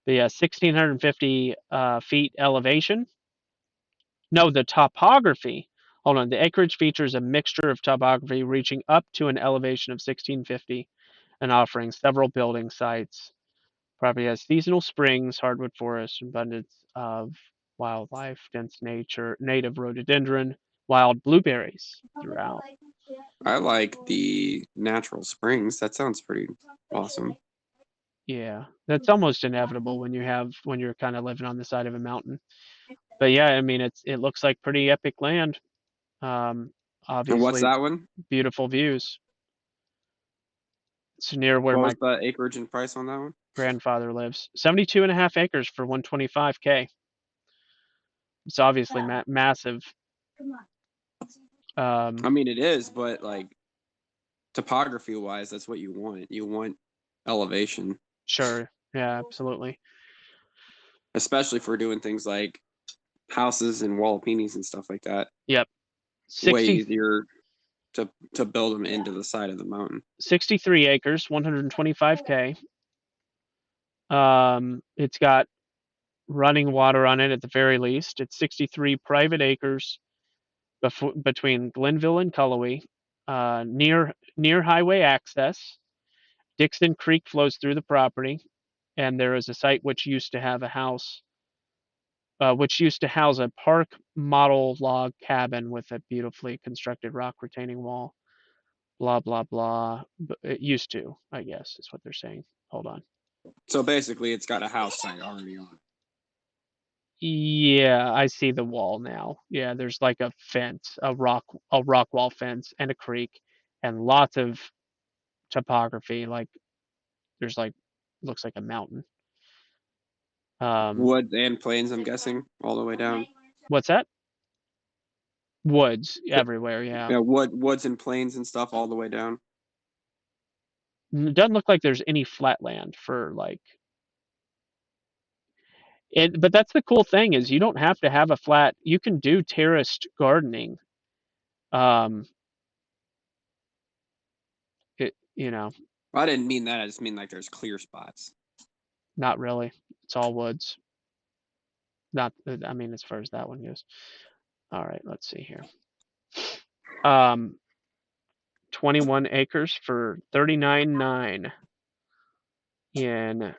But yeah, 1,650 feet elevation. No, the topography. Hold on. The acreage features a mixture of topography reaching up to an elevation of 1650 and offering several building sites. Property has seasonal springs, hardwood forests, abundance of wildlife, dense nature, native rhododendron, wild blueberries throughout. I like the natural springs. That sounds pretty awesome. Yeah, that's almost inevitable when you're kind of living on the side of a mountain. But yeah, I mean it looks like pretty epic land. And what's Obviously that one? beautiful views. It's near where What my was the acreage and price on that one? grandfather lives. 72.5 acres for 125K. It's obviously massive. I mean, it is, but like topography wise, that's what you want. You want elevation, Sure. Yeah, absolutely. especially for doing things like houses and wall-paintings and stuff like that. Yep. Way 60, easier to build them into the side of the mountain. 63 acres, 125K. It's got running water on it at the very least. It's 63 private acres between Glenville and Cullowhee, near highway access. Dixon Creek flows through the property, and there is a site which used to have a house, which used to house a park model log cabin with a beautifully constructed rock retaining wall. Blah blah blah. It used to, I guess, is what they're saying. Hold on. So basically, it's got a house site already on it. Yeah, I see the wall now. Yeah, there's like a fence, a rock wall fence, and a creek, and lots of topography. Like there's like looks like a mountain. Woods and plains, I'm guessing, all the way down. What's that? Woods everywhere. Yeah, Yeah, woods and plains and stuff all the way down. it doesn't look like there's any flat land for like it. But that's the cool thing is you don't have to have a flat. You can do terraced gardening. You know, I didn't mean that. I just mean like there's clear spots. not really. It's all woods. Not, I mean, as far as that one goes. All right, let's see here. 21 acres for 39.9 in,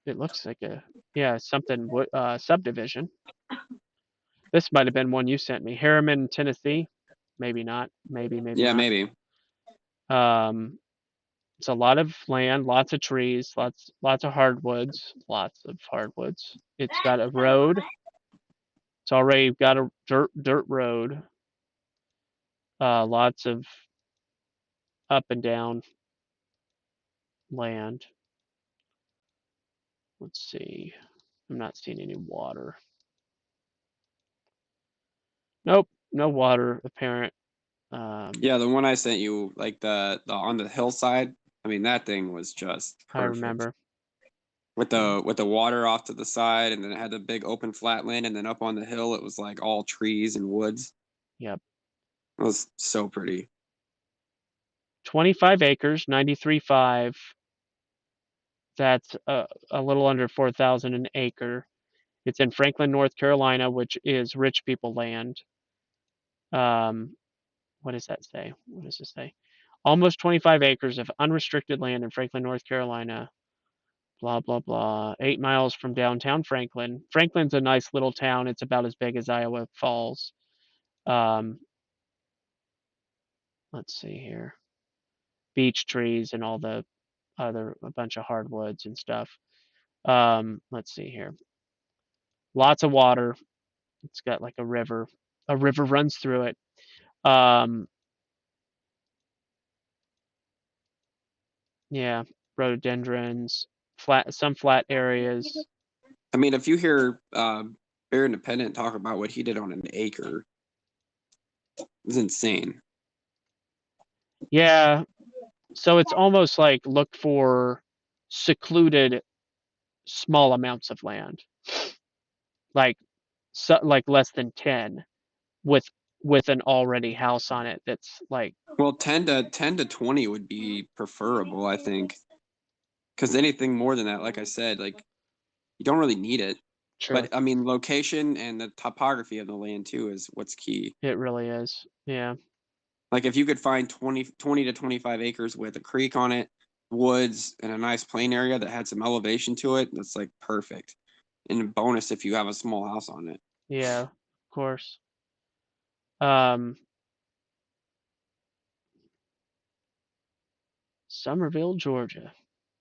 it looks like something subdivision. This might have been one you sent me. Harriman, Tennessee. Maybe not. Maybe Yeah, not. maybe. It's a lot of land, lots of trees, lots of hardwoods, It's got a road. It's already got a dirt road. Lots of up and down land. Let's see. I'm not seeing any water. Nope, no water apparent. Yeah, the one I sent you, like the on the hillside. I mean, that thing was just perfect. I remember. With the water off to the side, and then it had the big open flat land, and then up on the hill, it was like all trees and woods. Yep. It was so pretty. 25 acres, 93.5. That's a little under 4,000 an acre. It's in Franklin, North Carolina, which is rich people land. What does that say? What does this say? Almost 25 acres of unrestricted land in Franklin, North Carolina. Blah, blah, blah. 8 miles from downtown Franklin. Franklin's a nice little town. It's about as big as Iowa Falls. Let's see here. Beech trees and all the a bunch of hardwoods and stuff. Let's see here. Lots of water. It's got like a river. A river runs through it. Yeah, rhododendrons, some flat areas. I mean, if you hear Bear Independent talk about what he did on an acre, it's insane. Yeah, So it's almost like look for secluded small amounts of land, like like less than 10 with an already house on it that's like Well, 10 to 20 would be preferable, I think, because anything more than that, like I said, like you don't really need it. sure. But I mean, location and the topography of the land too is what's key. It really is. Yeah. Like if you could find 20 to 25 acres with a creek on it, woods, and a nice plain area that had some elevation to it, that's like perfect. And a bonus if you have a small house on it. Yeah, of course. Um, Somerville, Georgia.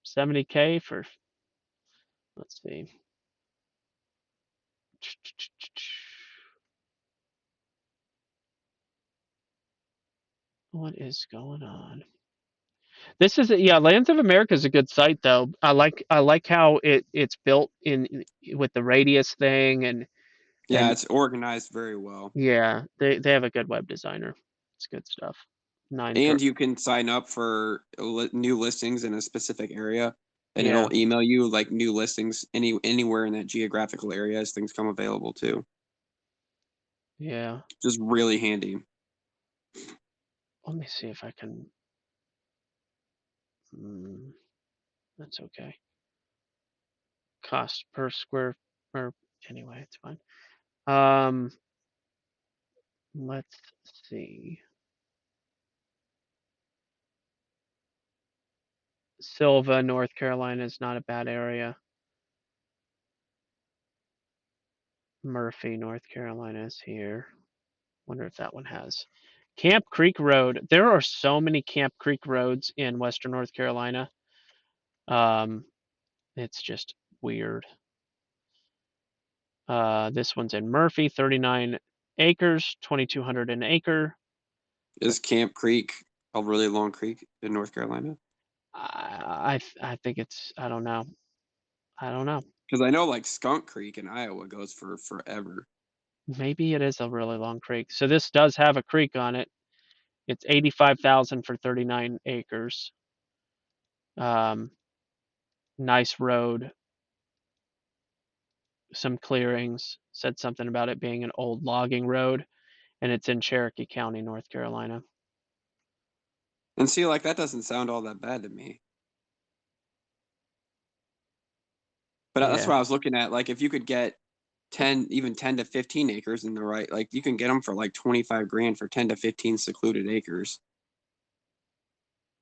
70K for, let's see. What is going on? This is yeah, Lands of America is a good site though. I like how it's built in with the radius thing Yeah, and it's organized very well. yeah, they have a good web designer. It's good stuff. And you can sign up for new listings in a specific area, and Yeah, it'll email you like new listings anywhere in that geographical area as things come available too. yeah. Just really handy. Let me see if I can. That's okay. Cost per square or anyway, it's fine. Let's see. Silva, North Carolina is not a bad area. Murphy, North Carolina is here. Wonder if that one has. Camp Creek Road. There are so many Camp Creek roads in Western North Carolina. It's just weird. This one's in Murphy, 39 acres, 2,200 an acre. Is Camp Creek a really long creek in North Carolina? I think it's I don't know. I don't know. Because I know like Skunk Creek in Iowa goes for forever. Maybe it is a really long creek. So this does have a creek on it. It's 85,000 for 39 acres. Nice road, some clearings. Said something about it being an old logging road, and it's in Cherokee County, North Carolina. And see, like that doesn't sound all that bad to me. But that's Yeah, what I was looking at. Like if you could get 10, even 10 to 15 acres in the right, like you can get them for like 25 grand for 10 to 15 secluded acres.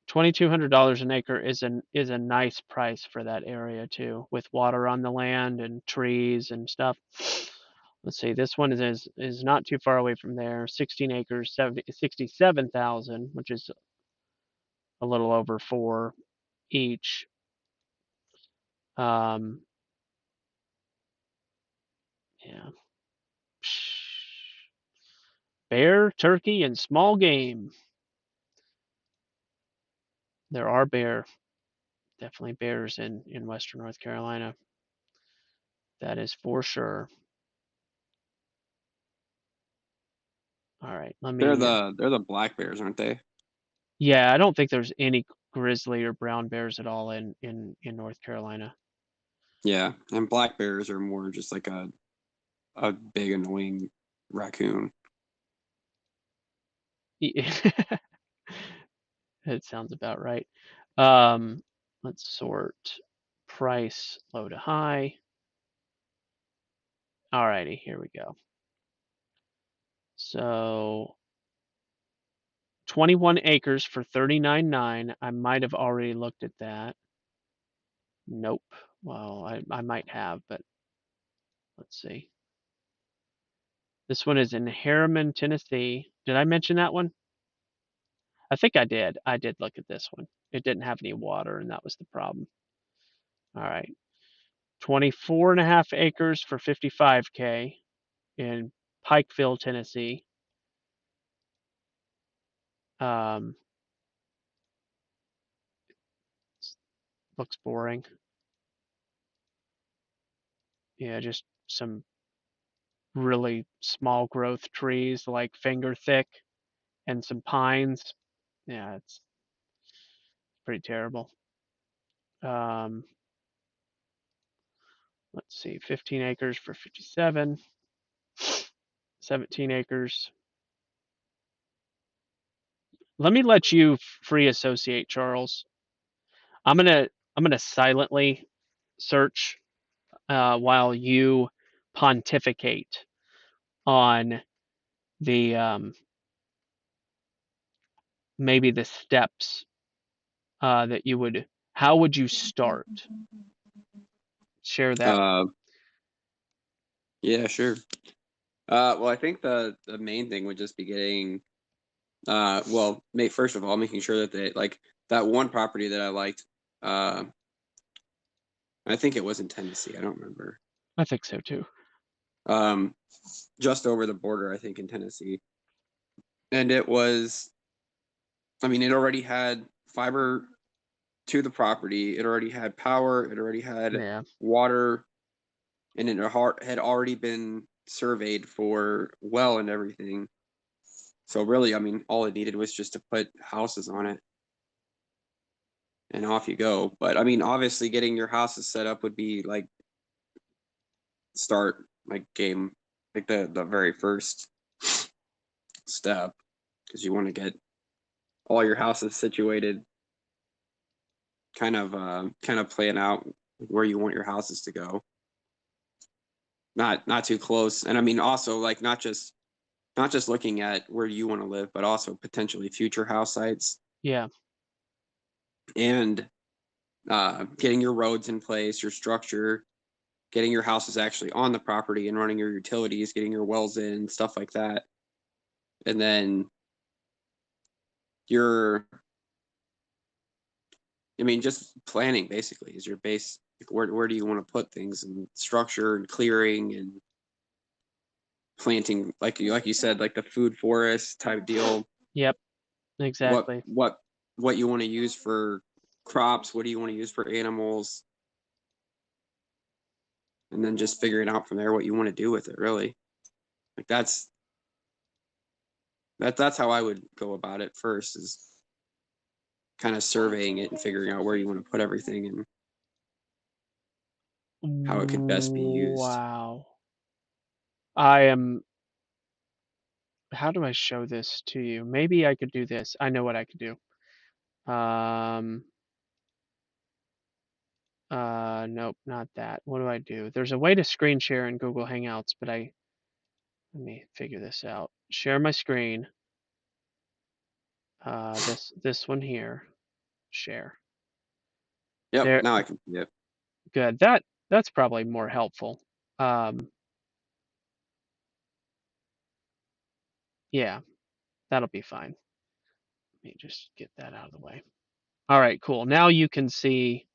$2,200 an acre is a nice price for that area too, with water on the land and trees and stuff. Let's see, this one is not too far away from there. 16 acres, 67,000, which is a little over 4 each. Um, yeah. Bear, turkey, and small game. There are definitely bears in Western North Carolina. That is for sure. All right, let They're me. the black bears, aren't they? Yeah, I don't think there's any grizzly or brown bears at all in North Carolina. Yeah, and black bears are more just like a big annoying raccoon. It sounds about right. Um, let's sort price low to high. Alrighty, here we go. So 21 acres for 39.9. I might have already looked at that. Nope. Well, I might have, but let's see. This one is in Harriman, Tennessee. Did I mention that one? I think I did. I did look at this one. It didn't have any water, and that was the problem. All right. 24.5 acres for 55K in Pikeville, Tennessee. Um, looks boring. Yeah, just some really small growth trees, like finger thick, and some pines. Yeah, pretty terrible. Let's see, 15 acres for 57, 17 acres. Let me let you free associate, Charles. I'm gonna silently search while you pontificate on the maybe the steps that you would. How would you start? Share that. Yeah, sure. Well, I think the main thing would just be getting, well, first of all, making sure that they like that one property that I liked. I think it was in Tennessee. I don't remember. I think so too. Just over the border, I think, in Tennessee, and it was. I mean, it already had fiber to the property. It already had power. It already had Yeah. water, and it had already been surveyed for well and everything. So really, I mean, all it needed was just to put houses on it, and off you go. But I mean, obviously, getting your houses set up would be like start like game, like the very first step, because you want to get all your houses situated, kind of playing out where you want your houses to go. Not too close, and I mean also like not just looking at where you want to live, but also potentially future house sites. Yeah. And getting your roads in place, your structure, getting your houses actually on the property and running your utilities, getting your wells in, stuff like that. And then just planning basically is your base. Like where do you want to put things, and structure and clearing and planting, like you said, like the food forest type deal. Yep. Exactly. What you want to use for crops, what do you want to use for animals, and then just figuring out from there what you want to do with it, really. Like that's how I would go about it first, is kind of surveying it and figuring out where you want to put everything and how it could best be used. Wow. How do I show this to you? Maybe I could do this. I know what I could do. Nope, not that. What do I do? There's a way to screen share in Google Hangouts, but let me figure this out. Share my screen. This one here. Share. Yep. There. Now I can. Yep. Good. That's probably more helpful. Yeah, that'll be fine. Let me just get that out of the way. All right, cool. Now you can see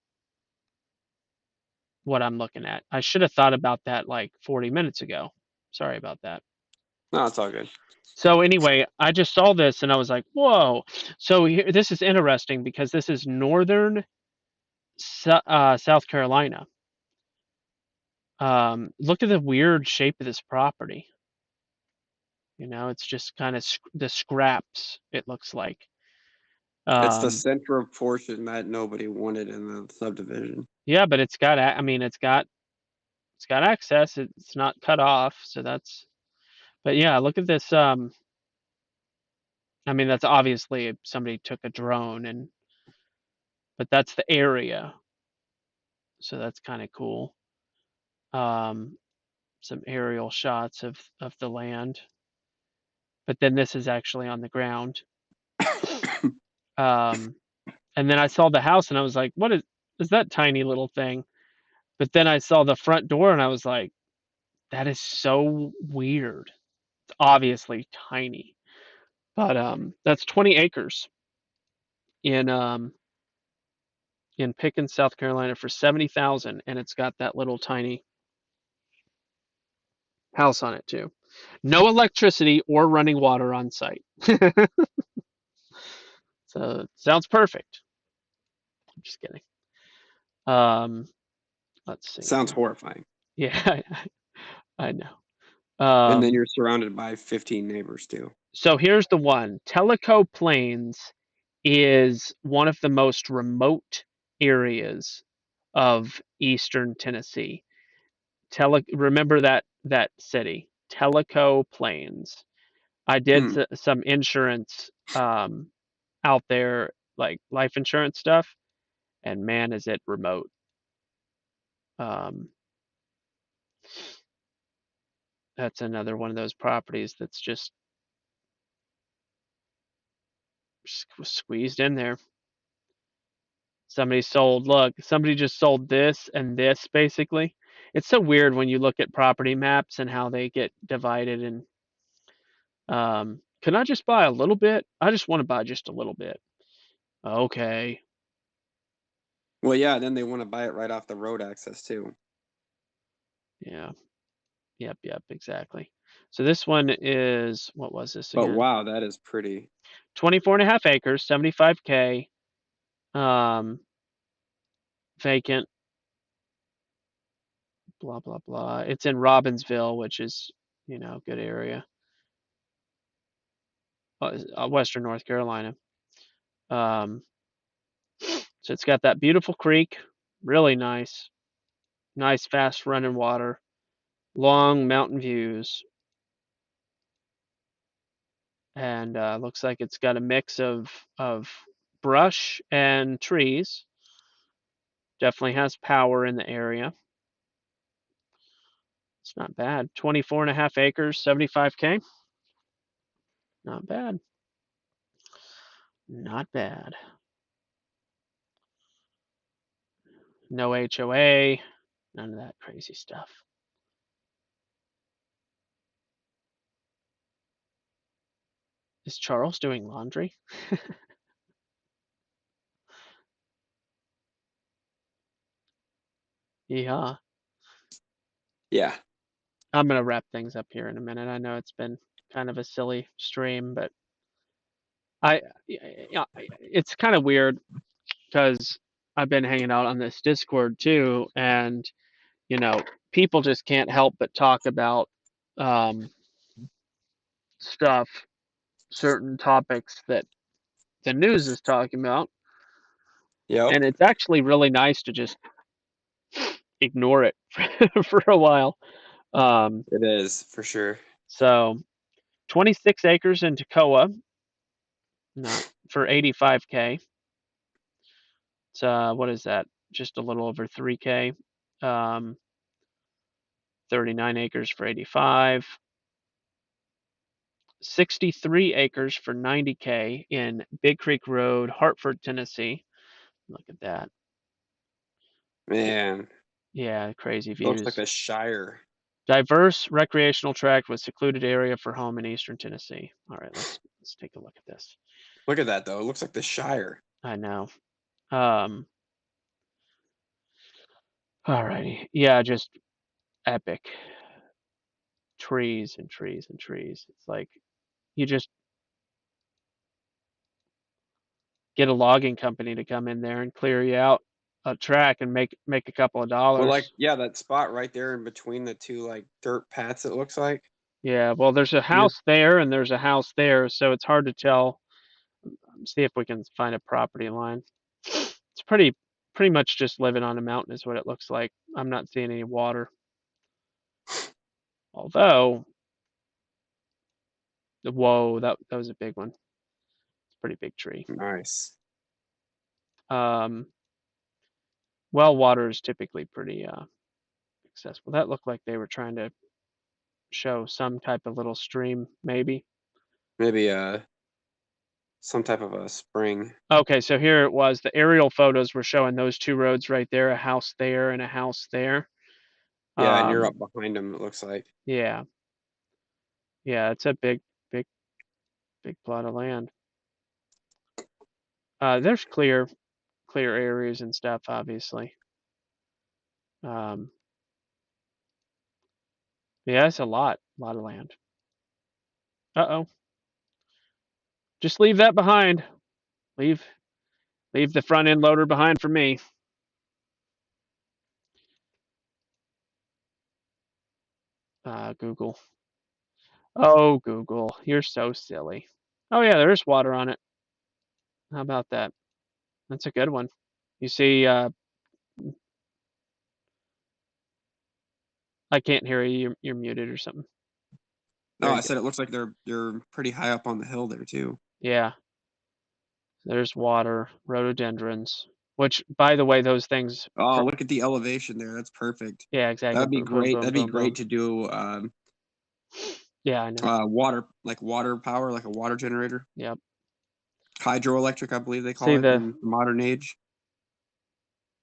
what I'm looking at. I should have thought about that like 40 minutes ago. Sorry about that. No, it's all good. So anyway, I just saw this and I was like, whoa. So here, this is interesting because this is northern South Carolina. Look at the weird shape of this property. You know, it's just kind of the scraps, it looks like. It's the central portion that nobody wanted in the subdivision. Yeah, but it's got, I mean, it's got access. It's not cut off, so that's. But yeah, look at this. I mean, that's obviously somebody took a drone, but that's the area, so that's kind of cool. Some aerial shots of the land, but then this is actually on the ground. And then I saw the house and I was like, what is that tiny little thing? But then I saw the front door and I was like, that is so weird. It's obviously tiny. But that's 20 acres in Pickens, South Carolina for $70,000, and it's got that little tiny house on it too. No electricity or running water on site. So it sounds perfect. I'm just kidding. Let's see. Sounds horrifying. Yeah, I know. And then you're surrounded by 15 neighbors too. So here's the one. Tellico Plains is one of the most remote areas of eastern Tennessee. Remember that city, Tellico Plains. I did Hmm. some insurance out there, like life insurance stuff, and man, is it remote. That's another one of those properties that's just squeezed in there. Somebody just sold this and this basically. It's so weird when you look at property maps and how they get divided. And can I just buy a little bit? I just want to buy just a little bit. Okay. Well, yeah, then they want to buy it right off the road access too. Yeah. Yep, exactly. So this one is, what was this But again? wow, that is pretty. 24.5 acres, 75K. Vacant. Blah blah blah. It's in Robbinsville, which is, good area. Western North Carolina. So it's got that beautiful creek, really nice fast running water, long mountain views, and looks like it's got a mix of brush and trees. Definitely has power in the area. It's not bad. 24.5 acres, 75K. Not bad. Not bad. No HOA, none of that crazy stuff. Is Charles doing laundry? Yeah. Yeah. I'm going to wrap things up here in a minute. I know it's been kind of a silly stream, but it's kind of weird because I've been hanging out on this Discord too, and people just can't help but talk about stuff, certain topics that the news is talking about, Yep. and it's actually really nice to just ignore it for a while. It is for sure. So 26 acres in Toccoa, not for 85K. It's what is that? Just a little over 3K. 39 acres for 85. 63 acres for 90K in Big Creek Road, Hartford, Tennessee. Look at that. Man, Yeah, crazy looks like views. the Shire. Diverse recreational tract with secluded area for home in eastern Tennessee. All right, let's take a look at this. Look at that though. It looks like the Shire. I know. All righty. Yeah, just epic. Trees and trees and trees. It's like you just get a logging company to come in there and clear you out a track and make a couple of Well, like, dollars. yeah, that spot right there in between the two like dirt paths, it looks like. Yeah, well, there's a house there and there's a house there, so it's hard to tell. See if we can find a property line. It's pretty much just living on a mountain is what it looks like. I'm not seeing any water. Although, whoa, that was a big one. It's a pretty big tree. Nice. Well, water is typically pretty accessible. That looked like they were trying to show some type of little stream, maybe. Maybe some type of a spring. Okay, so here it was. The aerial photos were showing those two roads right there, a house there and a house there. Yeah, and you're up behind them, it looks like. Yeah. Yeah, it's a big plot of land. There's clear areas and stuff, obviously. Yeah, it's a lot of land. Uh-oh. Just leave that behind. Leave the front end loader behind for me. Google. Oh, Google, you're so silly. Oh yeah, there's water on it. How about that? That's a good one. You see, I can't hear you. You're muted or something. No, There I you go. said it looks like they're pretty high up on the hill there too. Yeah. There's water, rhododendrons, which, by the way, those things. Oh, look at the elevation there. That's perfect. Yeah, exactly. That'd be Boom, boom, great. boom, That'd be boom, boom. great to do Yeah, I know. water power, like a water generator. Yep. Hydroelectric, I believe they See call it the in the modern age.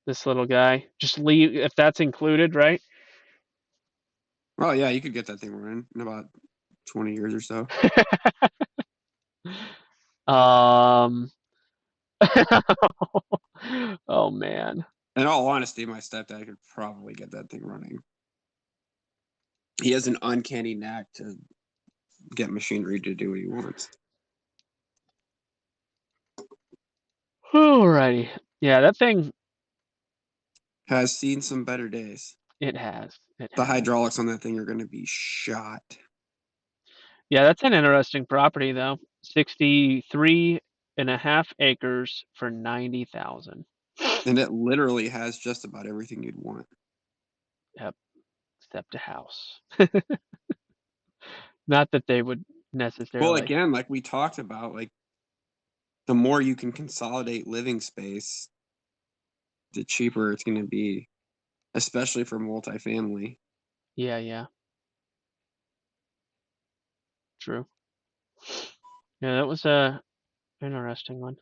this little guy. Just leave if that's included, right? Oh yeah, you could get that thing running in about 20 years or so. Um. Oh man. In all honesty, my stepdad could probably get that thing running. He has an uncanny knack to get machinery to do what he wants. Alrighty. Yeah, that thing. Has seen some better days. It has. It The has. hydraulics on that thing are going to be shot. Yeah, that's an interesting property though. 63.5 acres for 90,000. And it literally has just about everything you'd want. Yep. Except a house. Not that they would necessarily. Well, again, like we talked about, like the more you can consolidate living space, the cheaper it's going to be, especially for multifamily. Yeah, yeah. True. Yeah, that was a interesting one.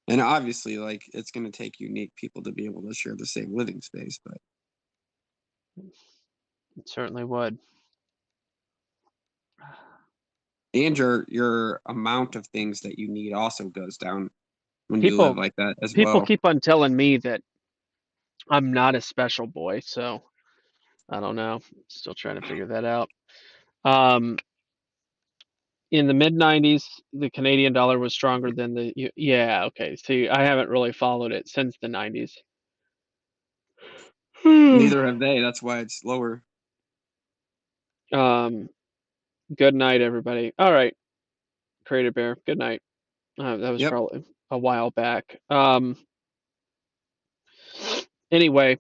And obviously, like it's going to take unique people to be able to share the same living space, but It certainly would. and your amount of things that you need also goes down when you live like that as People well. keep on telling me that I'm not a special boy, so I don't know. Still trying to figure that out. In the mid 90s, the Canadian dollar was stronger than the yeah, okay. See, I haven't really followed it since the 90s. Neither have they. That's why it's lower. Good night, everybody. All right, Creator Bear. Good night. That was Yep. probably a while back. Anyway,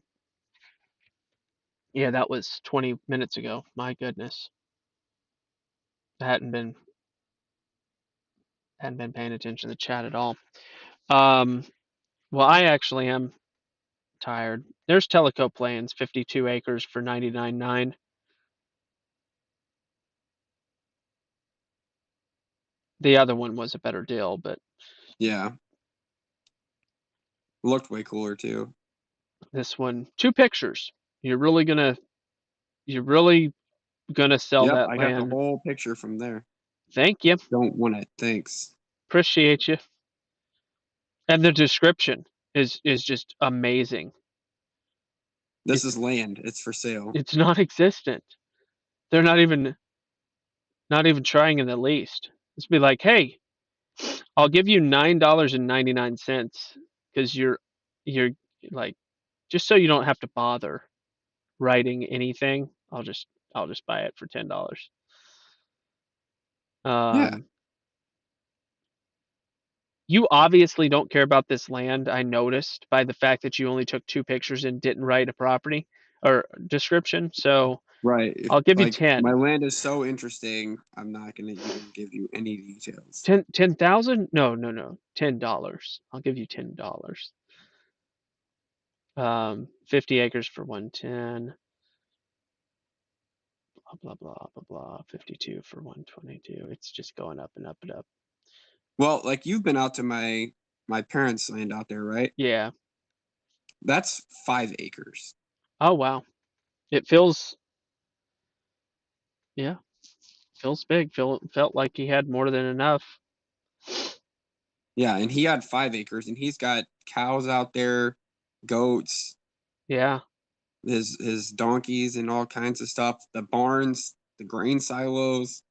yeah, that was 20 minutes ago. My goodness, I hadn't been paying attention to the chat at all. Well, I actually am tired. There's Teleco Plains, 52 acres for 99.9. The other one was a better deal, but Yeah. Looked way cooler too. this one, 2 pictures. You're really gonna sell Yep, that I got the land. whole picture from there. Thank you. Don't want it. Thanks. Appreciate you. And the description is just amazing. This is land. It's for sale. It's non-existent. They're not even trying in the least. It's be like, hey, I'll give you $9.99 because you're like, just so you don't have to bother writing anything. I'll just buy it for $10. Yeah. You obviously don't care about this land. I noticed by the fact that you only took 2 pictures and didn't write a property or description. So Right. I'll give you Like 10. my land is so interesting. I'm not gonna even give you any details. 10,000? No. $10. I'll give you $10. 50 acres for 110. Blah blah blah blah. 52 for 122. It's just going up and up and up. Well, like you've been out to my parents' land out there, right? Yeah. That's 5 acres. Oh wow. It feels big. Felt like he had more than enough. Yeah, and he had 5 acres, and he's got cows out there, goats, Yeah. his donkeys, and all kinds of stuff. The barns, the grain silos.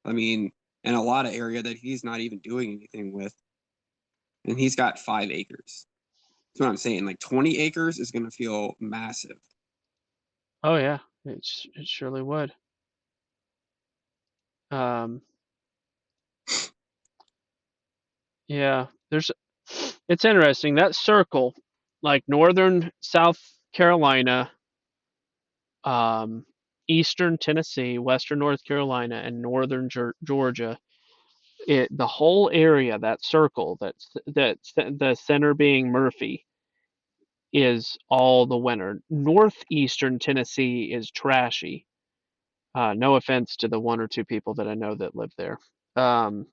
I mean, and a lot of area that he's not even doing anything with. And he's got 5 acres. That's what I'm saying. Like 20 acres is gonna feel massive. Oh yeah. It surely would. Yeah, it's interesting that circle, like northern South Carolina, um, eastern Tennessee, western North Carolina, and northern Georgia. The whole area, that circle, the center being Murphy, is all the winter. Northeastern Tennessee is trashy. No offense to the one or two people that I know that live there. Um,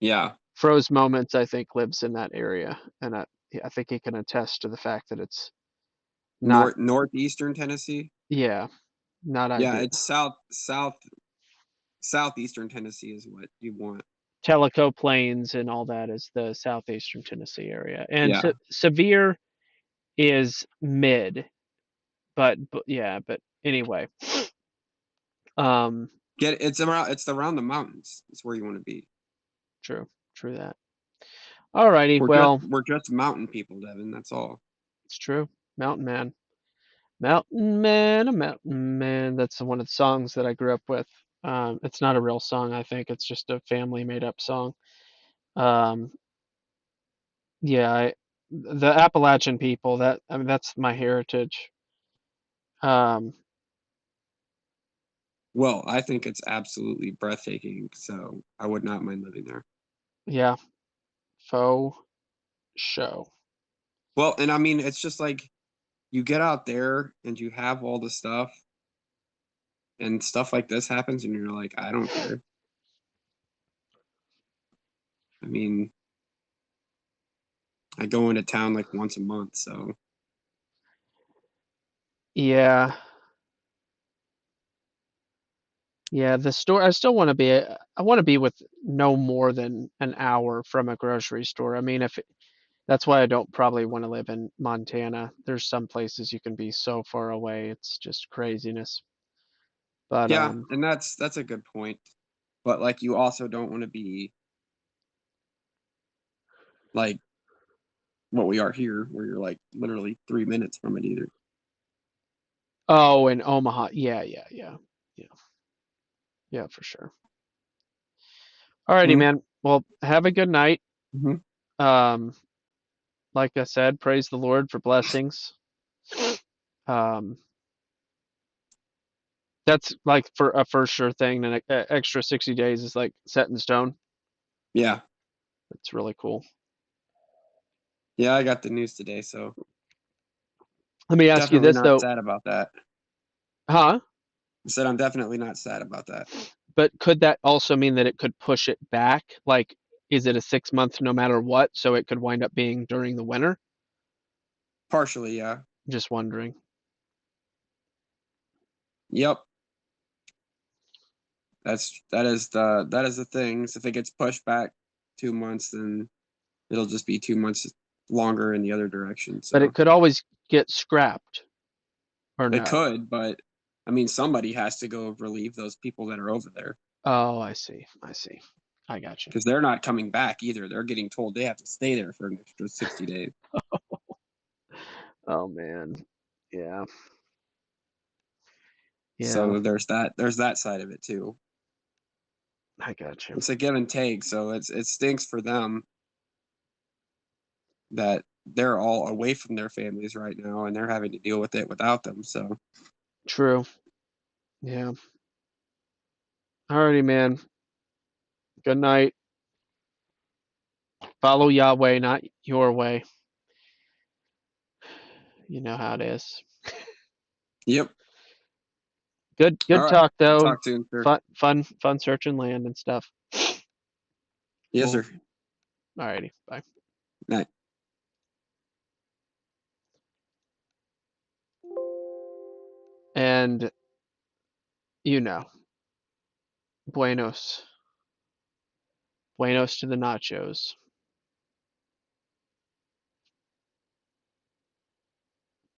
Yeah. Froze Moments, I think, lives in that area, and I think he can attest to the fact that it's not, Northeastern Tennessee. yeah, not Yeah, ideal. it's southeastern Tennessee is what you want. Tellico Plains and all that is the southeastern Tennessee area, and Yeah. Sevier is mid, but yeah, but anyway, um, It's around the mountains. It's where you want to be. true, true that. Alrighty, well, We're just mountain people, Devin. That's all. it's true. Mountain Man. Mountain Man, a mountain man. That's one of the songs that I grew up with. It's not a real song, I think. It's just a family made up song. Um, yeah, the Appalachian people, I mean, that's my heritage. Um, Well, I think it's absolutely breathtaking, so I would not mind living there. yeah, faux show. Well, and I mean, it's just like you get out there and you have all the stuff, and stuff like this happens, and you're like, I don't care. I mean, I go into town like once a month, so Yeah. Yeah, the store, I still want to be, I want to be with no more than an hour from a grocery store. I mean, that's why I don't probably want to live in Montana. There's some places you can be so far away. It's just craziness. But yeah, and that's a good point. But like, you also don't want to be like what we are here, where you're like literally 3 minutes from it either. oh, in Omaha. Yeah, yeah, yeah. Yeah. Yeah, for sure. Alrighty, Mhm. man. Well, have a good night. Mhm. Um, like I said, praise the Lord for blessings. Um, that's like for a for sure thing. And an extra 60 days is like set in stone. Yeah, It's really cool. yeah, I got the news today, so Let me ask you definitely this not though, sad about that. huh? I said I'm definitely not sad about that. But could that also mean that it could push it back? Like, is it a 6 month no matter what? So it could wind up being during the winter? Partially, yeah. Just wondering. Yep. That is the thing. So if it gets pushed back 2 months, then it'll just be 2 months longer in the other direction. But So it could always get scrapped, or it no? could, but I mean, somebody has to go relieve those people that are over there Oh, I see. I see. I got you. because they're not coming back either. They're getting told they have to stay there for an extra 60 days. Oh man. Yeah. Yeah, So there's that side of it too. I got you. It's a give and take. So it stinks for them that they're all away from their families right now and they're having to deal with it without them. So True. Yeah. Alrighty, man. Good night. Follow Yahweh, not your way. You know how it is. yep. Good All good right. talk We'll though. talk soon, sir. Fun searching land and stuff. Yes, Well, sir. alrighty. Bye. Night. And you know, buenos. Buenos to the nachos.